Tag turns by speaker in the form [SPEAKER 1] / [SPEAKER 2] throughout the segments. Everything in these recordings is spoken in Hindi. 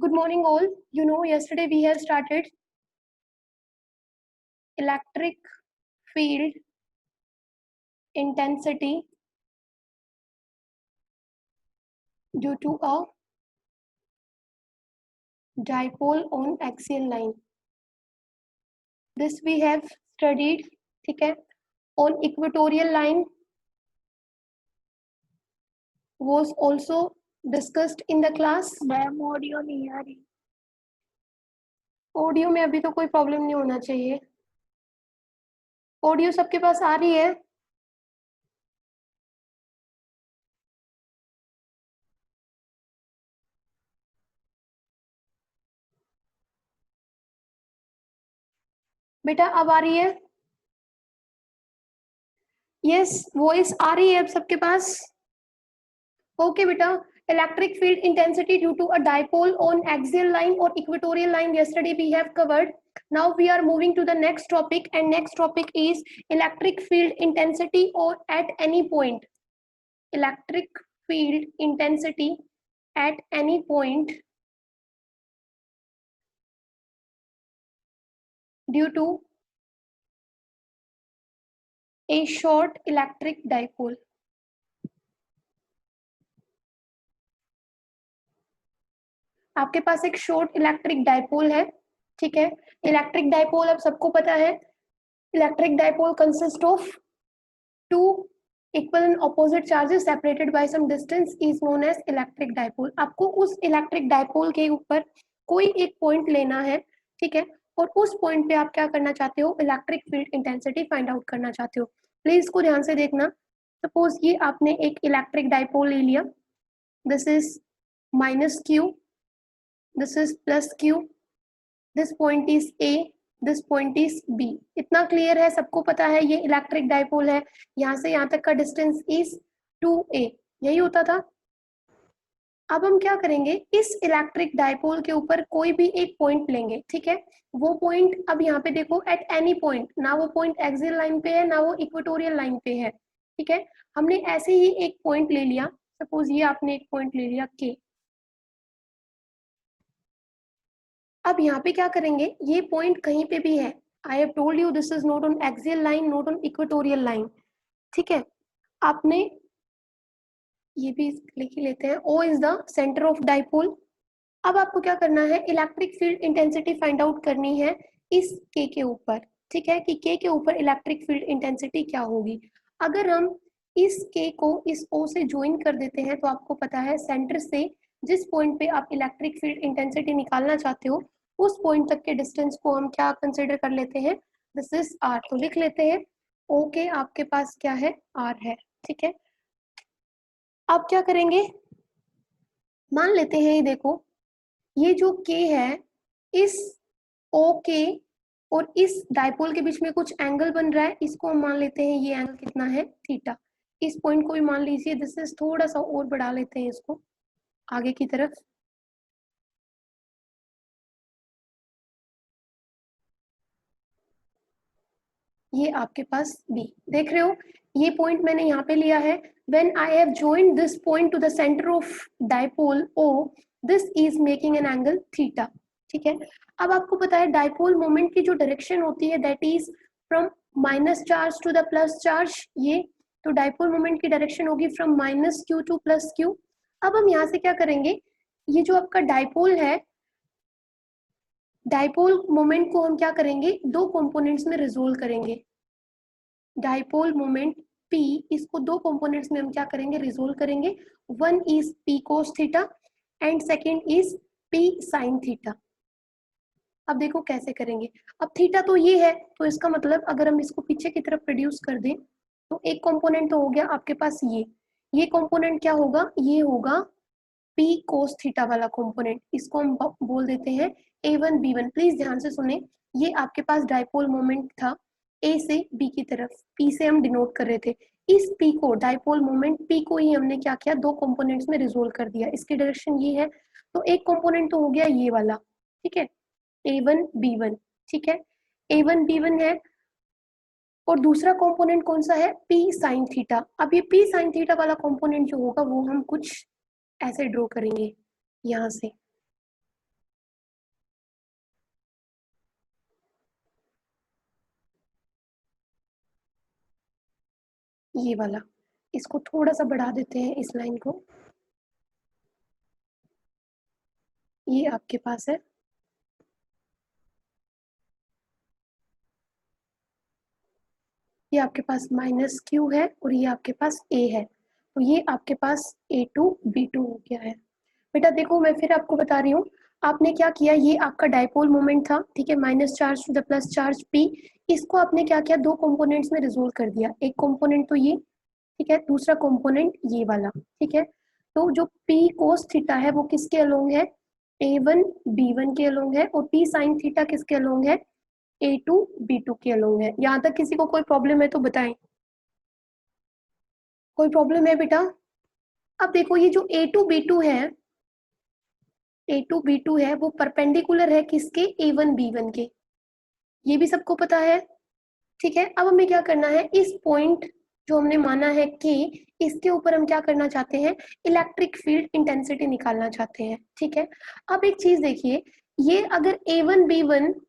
[SPEAKER 1] Good morning, all. Yesterday we have started electric field intensity due to a dipole on axial line. This we have studied, ठीक है, on equatorial line was also discussed in the class.
[SPEAKER 2] Ma'am audio नहीं आ रही।
[SPEAKER 1] ऑडियो में अभी तो कोई प्रॉब्लम नहीं होना चाहिए। ऑडियो सबके पास आ रही है? बेटा अब आ रही है? यस, वॉइस आ रही है अब सबके पास? ओके बेटा, electric field intensity due to a dipole on axial line or equatorial line yesterday we have covered. Now we are moving to the next topic, and next topic is electric field intensity or at any point. Electric field intensity at any point due to a short electric dipole. आपके पास एक शॉर्ट इलेक्ट्रिक डाइपोल है, ठीक है। इलेक्ट्रिक डाइपोल अब सबको पता है, electric dipole consist of two equal and opposite charges separated by some distance is known as electric dipole. आपको उस इलेक्ट्रिक डाइपोल के ऊपर कोई एक पॉइंट लेना है, ठीक है, और उस पॉइंट पे आप क्या करना चाहते हो, electric field intensity find out करना चाहते हो। प्लीज इसको ध्यान से देखना। सपोज ये आपने एक इलेक्ट्रिक डाइपोल ले लिया, this is minus Q, this is plus q, this point is a, this point is b। इतना क्लियर है, सबको पता है ये इलेक्ट्रिक डाइपोल है, यहाँ से यहाँ तक का डिस्टेंस इज 2a, यही होता था। अब हम क्या करेंगे, इस इलेक्ट्रिक डाइपोल के ऊपर कोई भी एक पॉइंट लेंगे, ठीक है। वो पॉइंट अब यहाँ पे देखो, एट एनी पॉइंट, ना वो पॉइंट एक्सियल लाइन पे है ना वो इक्वेटोरियल लाइन पे है, ठीक है। हमने ऐसे ही एक पॉइंट ले लिया, सपोज ये आपने एक पॉइंट ले लिया k। अब यहाँ पे क्या करेंगे, ये पॉइंट कहीं पे भी है, I have told you this is not on axial line, not on equatorial line, ठीक है। आपने ये भी लिख ही लेते हैं, O is the centre of dipole. अब आपको क्या करना है, electric field intensity find out करनी है इस K के ऊपर, ठीक है, कि K के ऊपर इलेक्ट्रिक फील्ड इंटेंसिटी क्या होगी। अगर हम इस K को इस O से ज्वाइन कर देते हैं तो आपको पता है सेंटर से जिस पॉइंट पे आप इलेक्ट्रिक फील्ड इंटेंसिटी निकालना चाहते हो उस पॉइंट तक के डिस्टेंस को हम क्या कंसिडर कर लेते हैं, दिस इज r। तो लिख लेते हैं ओके, आपके पास क्या है, r है, ठीक है। अब क्या करेंगे, मान लेते हैं ये देखो, ये जो k है, इस ओके और इस डाइपोल के बीच में कुछ एंगल बन रहा है, इसको हम मान लेते हैं ये एंगल कितना है, थीटा। इस पॉइंट को भी मान लीजिए, दिस इज थोड़ा सा और बढ़ा लेते हैं इसको आगे की तरफ। ये आपके पास B, देख रहे हो, ये पॉइंट मैंने यहाँ पे लिया है। When I have joined this point to the center of dipole O, this is making an angle theta, ठीक है। अब आपको पता है डाइपोल मोमेंट की जो डायरेक्शन होती है that is from minus charge to the plus charge, ये तो डाइपोल मोमेंट की डायरेक्शन होगी from minus Q to plus Q. अब हम यहाँ से क्या करेंगे, ये जो आपका डाइपोल है, डाइपोल मोमेंट को हम क्या करेंगे, दो कंपोनेंट्स में रिजोल्व करेंगे। डाइपोल मोमेंट P, इसको दो कंपोनेंट्स में हम क्या करेंगे, रिजोल्व करेंगे। One is P cos theta and second is P sin theta. अब देखो कैसे करेंगे, अब थीटा तो ये है, तो इसका मतलब अगर हम इसको पीछे की तरफ रिड्यूस कर दें तो एक कंपोनेंट तो हो गया आपके पास ये कंपोनेंट क्या होगा, ये होगा P cos थीटा वाला कंपोनेंट, इसको हम बोल देते हैं A1 B1। प्लीज ध्यान से सुने, ये आपके पास डाइपोल मोमेंट था A से B की तरफ, P से हम डिनोट कर रहे थे। इस P को, डाइपोल मोमेंट P को ही हमने क्या किया, दो कंपोनेंट्स में रिजोल्व कर दिया। इसकी डायरेक्शन ये है, तो एक कंपोनेंट तो हो गया ये वाला, ठीक है, A1 B1, ठीक है, A1 B1 है। और दूसरा कंपोनेंट कौन सा है, P sin थीटा। अब ये P sin थीटा वाला कंपोनेंट जो होगा वो हम कुछ ऐसे ड्रॉ करेंगे यहाँ से, ये वाला, इसको थोड़ा सा बढ़ा देते हैं इस लाइन को, ये आपके पास है, ये आपके पास माइनस क्यू है और ये आपके पास ए है, तो ये आपके पास A2B2 हो गया है। बेटा देखो मैं फिर आपको बता रही हूँ, आपने क्या किया, ये आपका डाइपोल मोमेंट था, ठीक है, minus charge to the plus charge P, इसको आपने क्या किया, दो कंपोनेंट्स में रिजोल्व कर दिया, एक कंपोनेंट तो ये, ठीक है, दूसरा कंपोनेंट ये वाला, ठीक है। तो जो P कोस थीटा है वो किसके अलोंग है, A1B1 के अलोंग है, और P साइन थीटा किसके अलोंग है, A2B2 के अलोंग है। यहाँ तक किसी को कोई प्रॉब्लम है तो बताएं, कोई प्रॉब्लम है बेटा? अब देखो ये जो A2B2 है, A2B2 है वो परपेंडिकुलर है किसके, A1B1 के, ये भी सबको पता है, ठीक है। अब हमें क्या करना है, इस पॉइंट जो हमने माना है कि इसके ऊपर हम क्या करना चाहते हैं, इलेक्ट्रिक फील्ड इंटेंसिटी निकालना चाहते हैं, ठीक है। अब एक चीज देखिए, ये अगर A1B1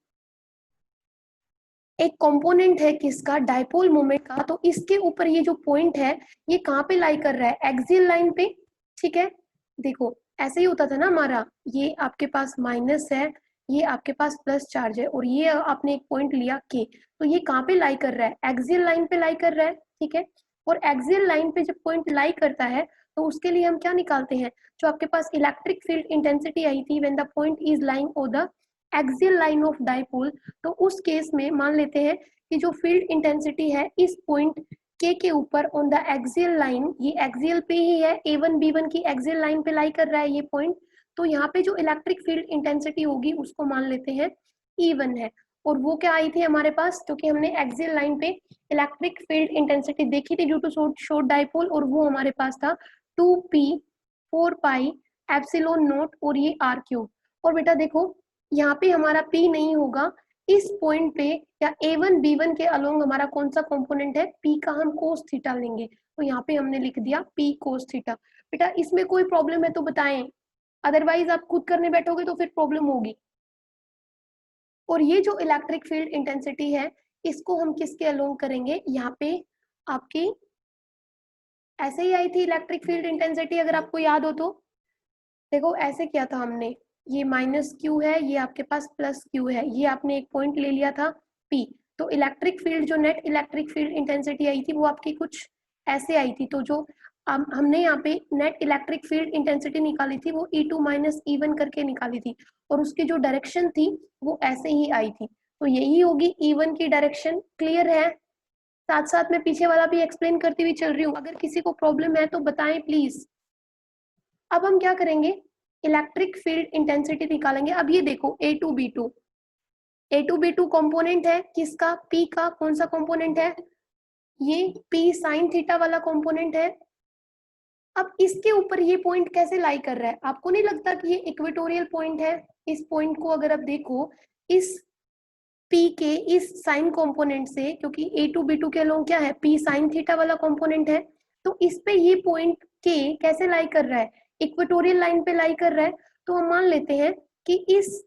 [SPEAKER 1] एक कंपोनेंट है किसका, डाइपोल मोमेंट का, तो इसके ऊपर ये जो पॉइंट है ये कहाँ पे लाई कर रहा है, एक्सियल लाइन पे, ठीक है। देखो ऐसे ही होता था ना हमारा, ये आपके पास माइनस है, ये आपके पास प्लस चार्ज है, और ये आपने एक पॉइंट लिया के, तो ये कहाँ पे लाई कर रहा है, एक्सियल लाइन पे लाई कर रहा है, ठीक है। और एक्सियल लाइन पे जब पॉइंट लाई करता है तो उसके लिए हम क्या निकालते हैं, जो आपके पास इलेक्ट्रिक फील्ड इंटेंसिटी आई थी when the point is lying on the axial line of dipole, तो उस केस में मान लेते हैं कि जो फील्ड इंटेंसिटी है इस पॉइंट के ऊपर ऑन द एक्सियल लाइन, ये एक्सियल पे ही है, A1B1 की एक्सियल लाइन पे लाई कर रहा है ये पॉइंट, तो यहाँ पे जो इलेक्ट्रिक फील्ड इंटेंसिटी होगी उसको मान लेते हैं E1 है। और वो क्या आई थी हमारे पास, क्योंकि हमने एक्सियल लाइन पे इलेक्ट्रिक फील्ड इंटेंसिटी देखी थी ड्यू टू शॉर्ट डाइपोल, और वो हमारे पास था 2P 4 पाई एप्सिलॉन नॉट और ये R क्यूब। और बेटा देखो यहाँ पे हमारा P नहीं होगा, इस पॉइंट पे या A1B1 के अलोंग हमारा कौन सा कंपोनेंट है, P का हम कोस थीटा लेंगे, तो यहाँ पे हमने लिख दिया P कोस थीटा। बेटा इसमें कोई प्रॉब्लम है तो बताएं, अदरवाइज आप खुद करने बैठोगे तो फिर प्रॉब्लम होगी। और ये जो इलेक्ट्रिक फील्ड इंटेंसिटी है इसको हम किसके अलोंग करेंगे, यहाँ पे आपकी ऐसे ही आई थी इलेक्ट्रिक फील्ड इंटेंसिटी, अगर आपको याद हो तो देखो ऐसे किया था हमने, ये माइनस क्यू है, ये आपके पास प्लस क्यू है, ये आपने एक पॉइंट ले लिया था P, तो इलेक्ट्रिक फील्ड जो net electric field intensity I थी वो आपकी कुछ ऐसे आई थी, तो जो हमने यहाँ पे नेट इलेक्ट्रिक फील्ड इंटेंसिटी निकाली थी वो E2 माइनस E1 करके निकाली थी, और उसकी जो डायरेक्शन थी वो ऐसे ही आई थी, तो यही होगी E1 की डायरेक्शन। क्लियर है? साथ साथ में पीछे वाला भी एक्सप्लेन करती हुई चल रही हूँ, अगर किसी को प्रॉब्लम है तो बताएं प्लीज। अब हम क्या करेंगे, इलेक्ट्रिक फील्ड इंटेंसिटी निकालेंगे। अब ये देखो A2B2 कंपोनेंट है किसका, P का, कौन सा कंपोनेंट है, ये P साइन थीटा वाला कंपोनेंट है। अब इसके ऊपर ये पॉइंट कैसे लाई कर रहा है, आपको नहीं लगता कि ये इक्वेटोरियल पॉइंट है? इस पॉइंट को अगर आप देखो, इस P के इस साइन कंपोनेंट से, क्योंकि A2B2 के अलोंग क्या है, P साइन थीटा वाला कंपोनेंट है, तो इस पे ये पॉइंट K कैसे लाई कर रहा है, इक्वेटोरियल लाइन पे लाई कर रहा है। तो हम मान लेते हैं कि इस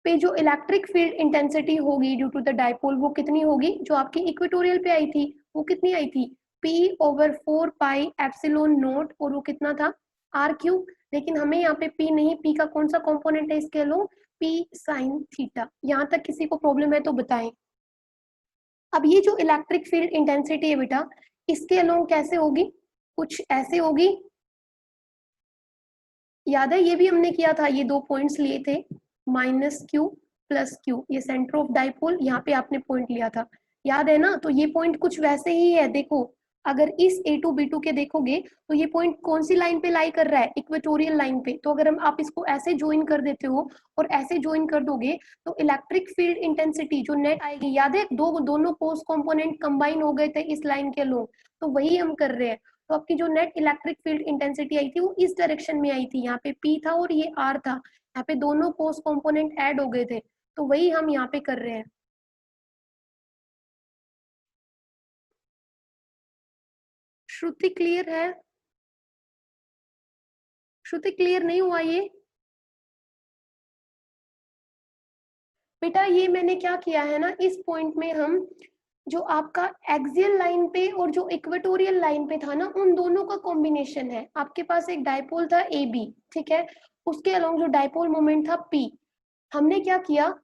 [SPEAKER 1] पे जो इलेक्ट्रिक फील्ड इंटेंसिटी होगी ड्यू टू द डाइपोल वो कितनी होगी, जो आपकी इक्वेटोरियल पे आई थी वो कितनी आई थी, P/4 पाई एप्सिलॉन नोट, और वो कितना था, R क्यूब। लेकिन हमें यहाँ पे P नहीं, P का कौन सा कंपोनेंट है इसके लो, P साइन थीटा। यहाँ तक किसी को प्रॉब्लम है तो बताएं। अब ये जो इलेक्ट्रिक फील्ड इंटेंसिटी है बेटा, इसके अलोंग कैसे होगी, कुछ ऐसे होगी, याद है ये भी हमने किया था, ये दो पॉइंट्स लिए थे, माइनस क्यू प्लस क्यू, ये सेंटर ऑफ डाइपोल, यहाँ पे आपने पॉइंट लिया था, याद है ना। तो ये पॉइंट कुछ वैसे ही है, देखो अगर इस A2B2 के देखोगे तो ये पॉइंट कौन सी लाइन पे लाई कर रहा है, इक्वेटोरियल लाइन पे। तो अगर हम आप इसको ऐसे ज्वाइन कर देते हो और ऐसे ज्वाइन कर दोगे तो इलेक्ट्रिक फील्ड इंटेंसिटी जो नेट आएगी, याद है दोनों पोस्ट कंपोनेंट कंबाइन हो गए थे इस लाइन के लोग, तो वही हम कर रहे हैं। तो आपकी जो net electric field intensity I थी वो इस डायरेक्शन में आई थी, यहाँ पे P था और ये R था, यहाँ पे दोनों कोस कंपोनेंट ऐड हो गए थे, तो वही हम यहाँ पे कर रहे हैं। श्रुति क्लियर है? श्रुति क्लियर नहीं हुआ ये? बेटा ये मैंने क्या किया है ना, इस पॉइंट में हम जो आपका एक्सियल लाइन पे और जो इक्वेटोरियल लाइन पे था ना, उन दोनों का कॉम्बिनेशन है। आपके पास एक डायपोल था ए बी, ठीक है, उसके अलोंग जो डायपोल मोमेंट था पी। हमने क्या किया,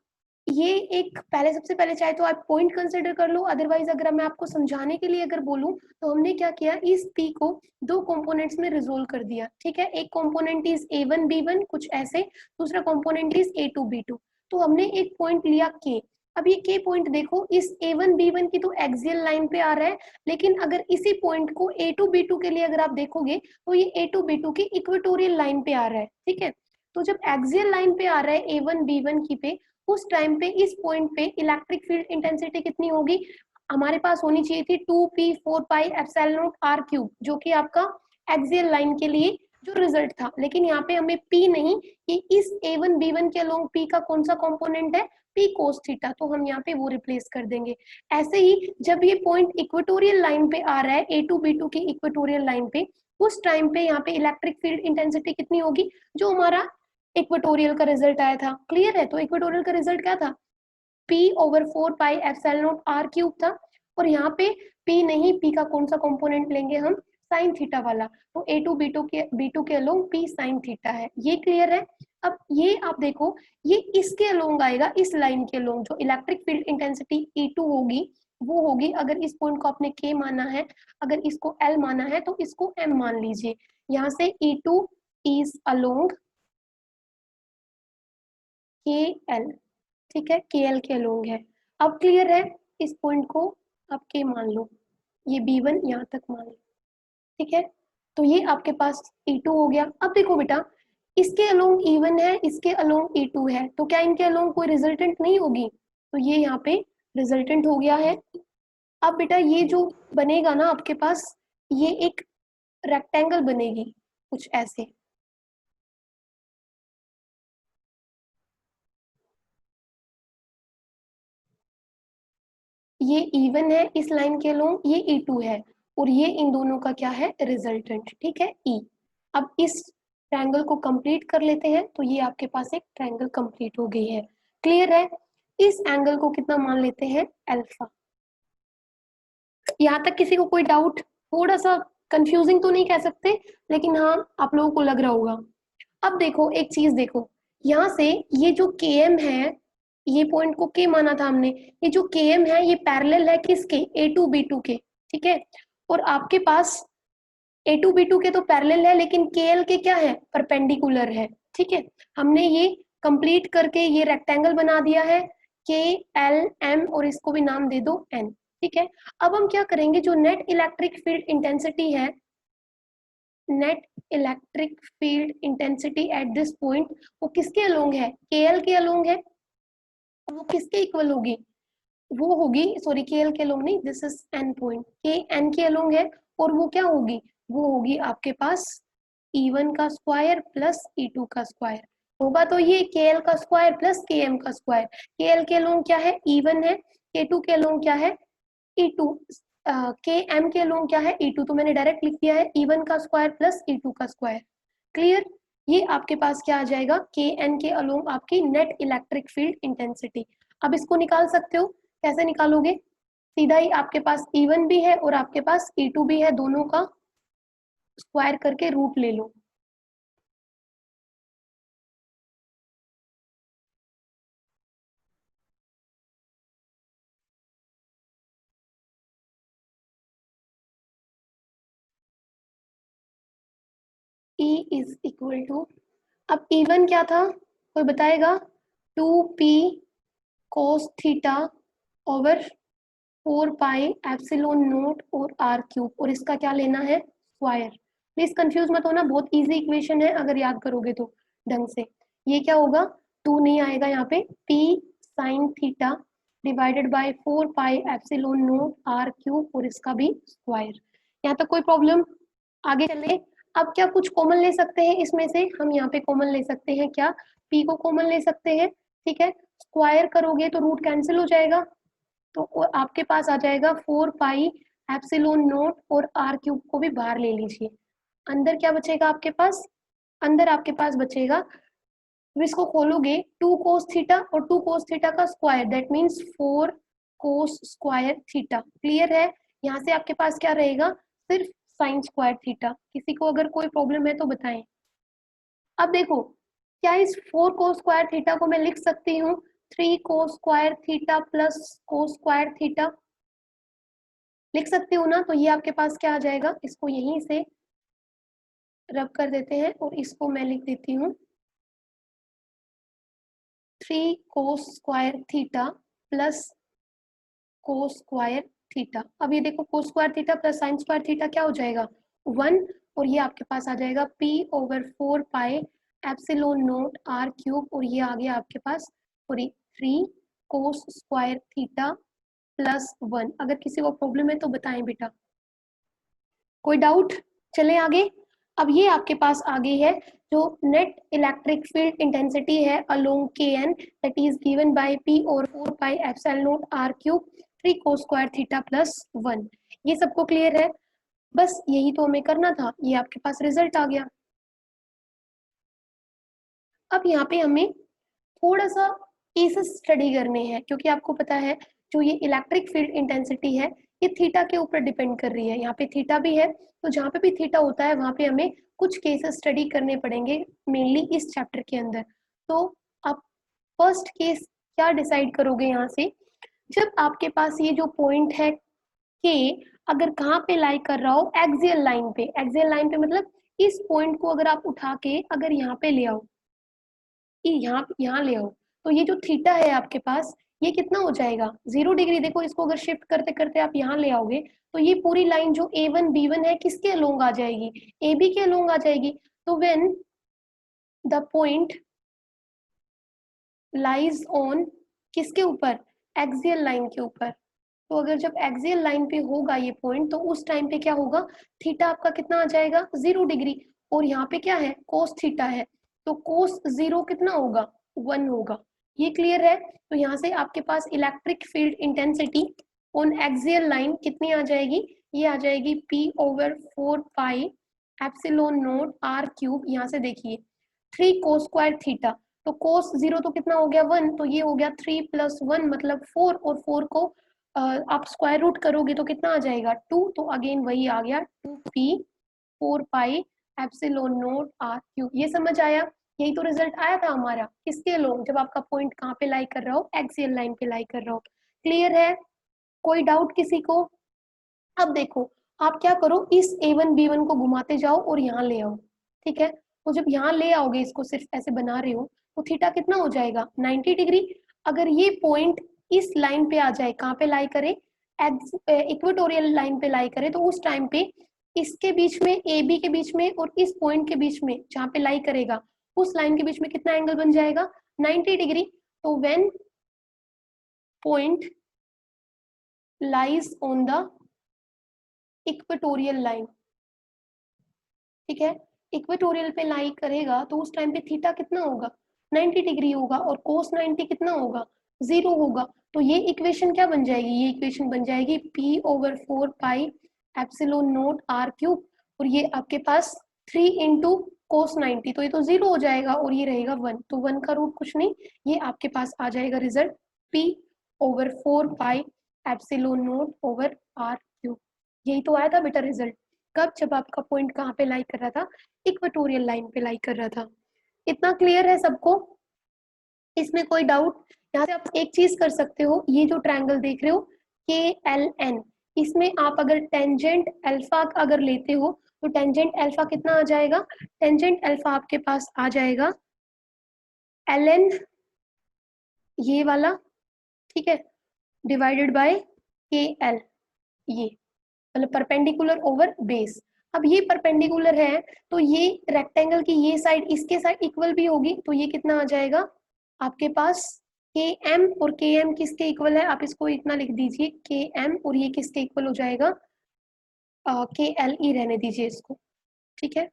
[SPEAKER 1] ये एक पहले, सबसे पहले चाहे तो आप पॉइंट कंसिडर कर लो, अदरवाइज अगर मैं आपको समझाने के लिए अगर बोलूं तो हमने क्या किया, इस पी को दो कंपोनेंट्स में रिजोल्व कर दिया, ठीक है। एक कंपोनेंट इज a1 b1 कुछ ऐसे, दूसरा कंपोनेंट इज a2 b2। तो हमने एक पॉइंट लिया के। अब ये के पॉइंट देखो, इस a1 b1 की तो एक्सियल लाइन पे आ रहा है, लेकिन अगर इसी पॉइंट को a2 b2 के लिए अगर आप देखोगे तो ये a2 b2 की इक्वेटोरियल लाइन पे आ रहा है, ठीक है। तो जब एक्सियल लाइन पे आ रहा है a1 b1 की पे, उस टाइम पे इस पॉइंट पे इलेक्ट्रिक फील्ड इंटेंसिटी कितनी होगी, हमारे पास होनी चाहिए थी 2p4πε0r3, जो कि आपका एक्सियल लाइन के लिए जो रिजल्ट था। लेकिन यहाँ पे हमें p नहीं, कि इस a1 b1 के अलोंग p का कौन सा कंपोनेंट है, p cos थीटा, तो हम यहाँ पे वो रिप्लेस कर देंगे। ऐसे ही जब ये पॉइंट इक्वेटोरियल लाइन पे आ रहा है, a2 b2 की इक्वेटोरियल लाइन पे, उस टाइम पे यहाँ पे इलेक्ट्रिक फील्ड इंटेंसिटी कितनी होगी, जो हमारा इक्वेटोरियल का रिजल्ट आया था। क्लियर है? तो इक्वेटोरियल का रिजल्ट क्या था, p/4πε0r³ था। और यहाँ पे p नहीं, p का कौन सा कंपोनेंट लेंगे हम, साइन थीटा वाला। तो a2 b2 के अलोंग p साइन थीटा है। ये क्लियर है? अब ये आप देखो, ये इसके अलोंग आएगा, इस लाइन के अलोंग जो इलेक्ट्रिक फील्ड इंटेंसिटी E2 होगी, वो होगी, अगर इस पॉइंट को आपने k माना है, अगर इसको L माना है तो इसको m मान लीजिए। यहाँ से E2 इज अलोंग KL, ठीक है, KL के अलोंग है। अब क्लियर है? इस पॉइंट को आप K मान लो, ये B1 यहाँ तक मान लो, ठीक है। तो ये आपके पास E2 हो गया। अब देखो बेटा, इसके अलोंग E1 है, इसके अलोंग E2 है, तो क्या इनके अलोंग कोई रिजल्टेंट नहीं होगी, तो ये यहाँ पे रिजल्टेंट हो गया है। अब बेटा ये जो बनेगा ना आपके पास, ये एक रेक्टेंगल बनेगी कुछ ऐसे। ये E1 है इस लाइन के अलोंग, ये E2 है, और ये इन दोनों का क्या है, रिजल्टेंट, ठीक है, E। अब इस ट्रायंगल को कंप्लीट कर लेते हैं, तो ये आपके पास एक ट्रायंगल कंप्लीट हो गई है। क्लियर है? इस एंगल को कितना मान लेते हैं, अल्फा। यहाँ तक किसी को कोई डाउट? थोड़ा सा कंफ्यूजिंग तो नहीं कह सकते, लेकिन हाँ आप लोगों को लग रहा होगा। अब देखो एक चीज देखो, यहाँ से ये जो KM है, ये पॉइंट को K माना था हमने, ये जो KM है ये पैरेलल है किसके, A2 B2 के, ठीक है। और आपके पास A2 B2 के तो पैरेलल है, लेकिन KL के क्या है, परपेंडिकुलर है, ठीक है। हमने ये कंप्लीट करके ये रेक्टेंगल बना दिया है, KLM, और इसको भी नाम दे दो N, ठीक है। अब हम क्या करेंगे, जो नेट इलेक्ट्रिक फील्ड इंटेंसिटी है, net electric field intensity at this point, वो किसके अलोंग है, KL के अलोंग है। वो किसके इक्वल होगी, वो होगी, सॉरी KL के अलोंग नहीं, दिस इज N पॉइंट, के N के अलोंग है, और वो क्या होगी, वो होगी आपके पास E1 का स्क्वायर प्लस E2 का स्क्वायर होगा। तो ये KL का स्क्वायर प्लस KM का स्क्वायर, KL के अलोंग क्या है, E1 है, K2 के अलोंग क्या है, E2, के एम के अलोंग क्या है, E2, तो मैंने डायरेक्ट लिख दिया है E1 का स्क्वायर प्लस E2 का स्क्वायर। क्लियर? ये आपके पास क्या आ जाएगा, के एन के अलोंग आपकी नेट इलेक्ट्रिक फील्ड इंटेंसिटी। अब इसको निकाल सकते हो, कैसे निकालोगे, सीधा ही आपके पास E1 भी है और आपके पास E2 भी है, दोनों का स्क्वायर करके रूट ले लो। E इज इक्वल टू, अब E1 क्या था, कोई बताएगा, 2p cos थीटा ओवर 4πε0 और r³ और इसका क्या लेना है, स्क्वायर। प्लीज कंफ्यूज मत होना, बहुत इजी इक्वेशन है, अगर याद करोगे तो ढंग से। ये क्या होगा, 2 नहीं आएगा यहाँ पे, p sin theta divided by 4πε0 r³ और इसका भी स्क्वायर। यहाँ तक कोई प्रॉब्लम? आगे चले। अब क्या कुछ कॉमन ले सकते हैं इसमें से, हम यहाँ पे कॉमन ले सकते हैं, क्या p को कॉमन ले सकते हैं, ठीक है। स्क्वायर करोगे तो रूट कैंसिल हो जाएगा, तो आपके पास आ जाएगा 4πε0 और r³ को भी बाहर ले लीजिए। अंदर क्या बचेगा आपके पास, अंदर आपके पास बचेगा, तो इसको खोलोगे 2 cos थीटा और 2 cos थीटा का square, that means 4 cos square theta. Clear है? यहाँ से आपके पास क्या रहेगा, सिर्फ साइन स्क्वायर थीटा। किसी को अगर कोई प्रॉब्लम है तो बताएं। अब देखो, क्या इस 4 कोस स्क्वायर थीटा को मैं लिख सकती हूँ 3 cos square theta plus cos square theta? लिख सकती हूँ ना? तो ये आपके पास क्या आ जाएगा, इसको यहीं से रब कर देते हैं और इसको मैं लिख देती हूँ 3 cos square theta plus cos square theta. अब ये देखो, cos square theta plus sine square theta क्या हो जाएगा, 1, और ये आपके पास आ जाएगा p/4 pi epsilon naught r cube, और ये आ गया आपके पास पूरी 3 कोस स्क्वायर थीटा प्लस 1। अगर किसी को प्रॉब्लम है तो बताएं बेटा, कोई डाउट? चले आगे। अब ये आपके पास आगे है जो नेट इलेक्ट्रिक फील्ड इंटेंसिटी है along kn, that is given by p/4 pi epsilon naught r cube 3 cos square theta plus 1। ये सबको क्लियर है? बस यही तो हमें करना था, ये आपके पास रिजल्ट आ गया। अब यहाँ पे हमें थोड़ा सा केसेस स्टडी करने हैं, क्योंकि आपको पता है जो ये इलेक्ट्रिक फील्ड इंटेंसिटी है ये थीटा के ऊपर डिपेंड कर रही है। यहाँ पे थीटा भी है, तो जहाँ पे भी थीटा होता है वहां पे हमें कुछ केसेस स्टडी करने पड़ेंगे, मेनली इस चैप्टर के अंदर। तो आप फर्स्ट केस क्या डिसाइड करोगे यहाँ से, जब आपके पास ये जो पॉइंट है के अगर कहाँ पे लाई कर रहा हो, एक्सियल लाइन पे। एक्सियल लाइन पे मतलब इस पॉइंट को अगर आप उठा के अगर यहाँ पे ले आओ, यहाँ यहाँ ले आओ, तो ये जो थीटा है आपके पास ये कितना हो जाएगा, 0 डिग्री। देखो इसको अगर शिफ्ट करते करते आप यहाँ ले आओगे तो ये पूरी लाइन जो A1 B1 है किसके अलोंग आ जाएगी, AB के अलोंग आ जाएगी। तो when the point lies on किसके ऊपर, एक्सियल लाइन के ऊपर। तो अगर जब एक्सियल लाइन पे होगा ये पॉइंट तो उस टाइम पे क्या होगा, थीटा आपका कितना आ जाएगा, 0 डिग्री। और यहाँ पे क्या है, कोस थीटा है, तो कोस 0 कितना होगा, 1 होगा। ये क्लियर है? तो यहाँ से आपके पास electric field intensity on axial line कितनी आ जाएगी, ये आ जाएगी p/4 pi epsilon naught r cube. यहाँ से देखिए 3 कोस स्क्वायर थीटा, तो कोस 0 तो कितना हो गया, 1, तो ये हो गया 3 + 1 मतलब 4, और 4 को आप स्क्वायर रूट करोगे तो कितना आ जाएगा, 2। तो अगेन वही आ गया 2p/4 पाई एप्सिलॉन नॉट r क्यूब। ये समझ आया? यही तो रिजल्ट आया था हमारा, किसके अलोंग, जब आपका पॉइंट कहाँ पे लाई कर रहा हो, एक्सियल लाइन पे लाई कर रहा हो। क्लियर है? कोई डाउट किसी को? अब देखो, आप क्या करो, इस A1 B1 को घुमाते जाओ और यहाँ ले आओ। ठीक है, तो जब यहाँ ले आओगे, इसको सिर्फ ऐसे बना रहे हो, तो थीटा कितना हो जाएगा, 90 डिग्री। अगर ये पॉइंट इस लाइन पे आ जाए, कहाँ पे लाई करे, इक्वेटोरियल लाइन पे लाई करे, तो उस टाइम पे इसके बीच में, AB के बीच में और इस पॉइंट के बीच में जहाँ पे लाई करेगा उस लाइन के बीच में कितना एंगल बन जाएगा, 90 डिग्री। तो when point lies on the equatorial line, ठीक है, इक्वेटोरियल पे लाई करेगा तो उस टाइम पे थीटा कितना होगा, 90 डिग्री होगा, और कोस 90 कितना होगा, 0 होगा। तो ये इक्वेशन क्या बन जाएगी, ये इक्वेशन बन जाएगी p/4 pi epsilon naught r cube, और ये आपके पास 3 इंटू कोस 90, तो ये तो 0 हो जाएगा और ये रहेगा 1, तो 1 का रूट कुछ नहीं, ये आपके पास आ जाएगा result p/4 pi epsilon not over r cube. यही तो आया था बेटा रिजल्ट, कब, जब आपका पॉइंट कहाँ पे लाई कर रहा था, इक्वेटोरियल लाइन पे लाई कर रहा था। इतना क्लियर है सबको? इसमें कोई डाउट? यहाँ से आप एक चीज कर सकते हो, ये जो ट्रायंगल देख रहे हो KLN, इसमें आप अगर टेंजेंट अल्फा अगर लेते हो तो टेंजेंट अल्फा कितना आ जाएगा, टेंजेंट अल्फा आपके पास आ जाएगा LN, ये वाला, ठीक है, डिवाइडेड बाय KL, ये मतलब परपेंडिकुलर ओवर बेस। अब ये परपेंडिकुलर है तो ये रेक्टेंगल की ये साइड इसके साइड इक्वल भी होगी, तो ये कितना आ जाएगा आपके पास KM, और KM किसके इक्वल है, आप इसको इतना लिख दीजिए KM, और ये किसके इक्वल हो जाएगा, KLE रहने दीजिए इसको। ठीक है,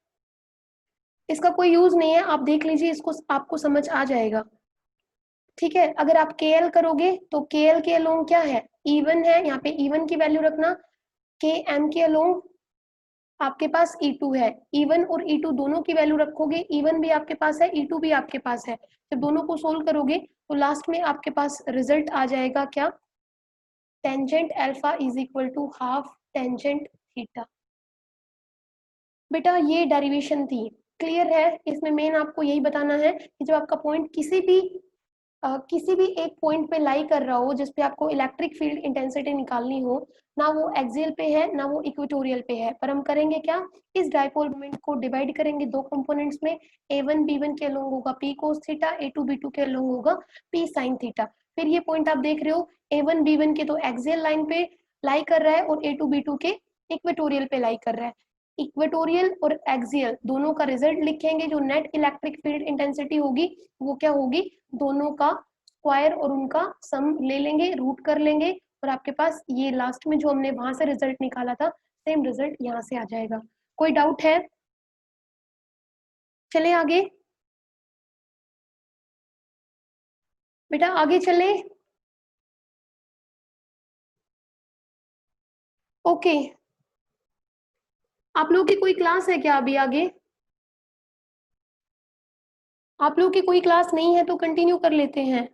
[SPEAKER 1] इसका कोई यूज नहीं है, आप देख लीजिए इसको, आपको समझ आ जाएगा। ठीक है, अगर आप KL करोगे तो KL के अलोंग क्या है, E1 है, यहाँ पे E1 की वैल्यू रखना, KM के अलोंग आपके पास E2 है, E1 और E2 दोनों की वैल्यू रखोगे, E1 भी आपके पास है, E2 भी आपके पास है, जब दोनों को सोल्व करोगे तो लास्ट में आपके पास रिजल्ट आ जाएगा क्या, tangent alpha is equal to half tangent theta. बेटा ये डेरिवेशन थी, क्लियर है? इसमें मेन आपको यही बताना है कि जब आपका पॉइंट किसी भी एक पॉइंट पे लाई कर रहा हो जिसपे आपको इलेक्ट्रिक फील्ड इंटेंसिटी निकालनी हो, ना वो एक्सियल पे है ना वो इक्वेटोरियल पे है, पर हम करेंगे क्या, इस डाइपोल मोमेंट को डिवाइड करेंगे दो कंपोनेंट्स में, A1 B1 के अलोंग होगा P cos theta, A2 B2 के अलोंग होगा P sin थीटा। फिर ये पॉइंट आप देख रहे हो A1 B1 के तो एक्सियल लाइन पे लाई कर रहा है और A2 B2 के इक्वेटोरियल पे लाई कर रहा है। इक्वेटोरियल और एक्सियल दोनों का रिजल्ट लिखेंगे, जो नेट इलेक्ट्रिक फील्ड इंटेंसिटी होगी वो क्या होगी, दोनों का स्क्वायर और उनका सम ले लेंगे, रूट कर लेंगे, और आपके पास ये लास्ट में जो हमने वहां से रिजल्ट निकाला था सेम रिजल्ट यहाँ से आ जाएगा। कोई डाउट है? चले आगे बेटा, आगे चले। ओके, आप लोगों की कोई क्लास है क्या अभी आगे? आप लोगों की कोई क्लास नहीं है तो कंटिन्यू कर लेते हैं।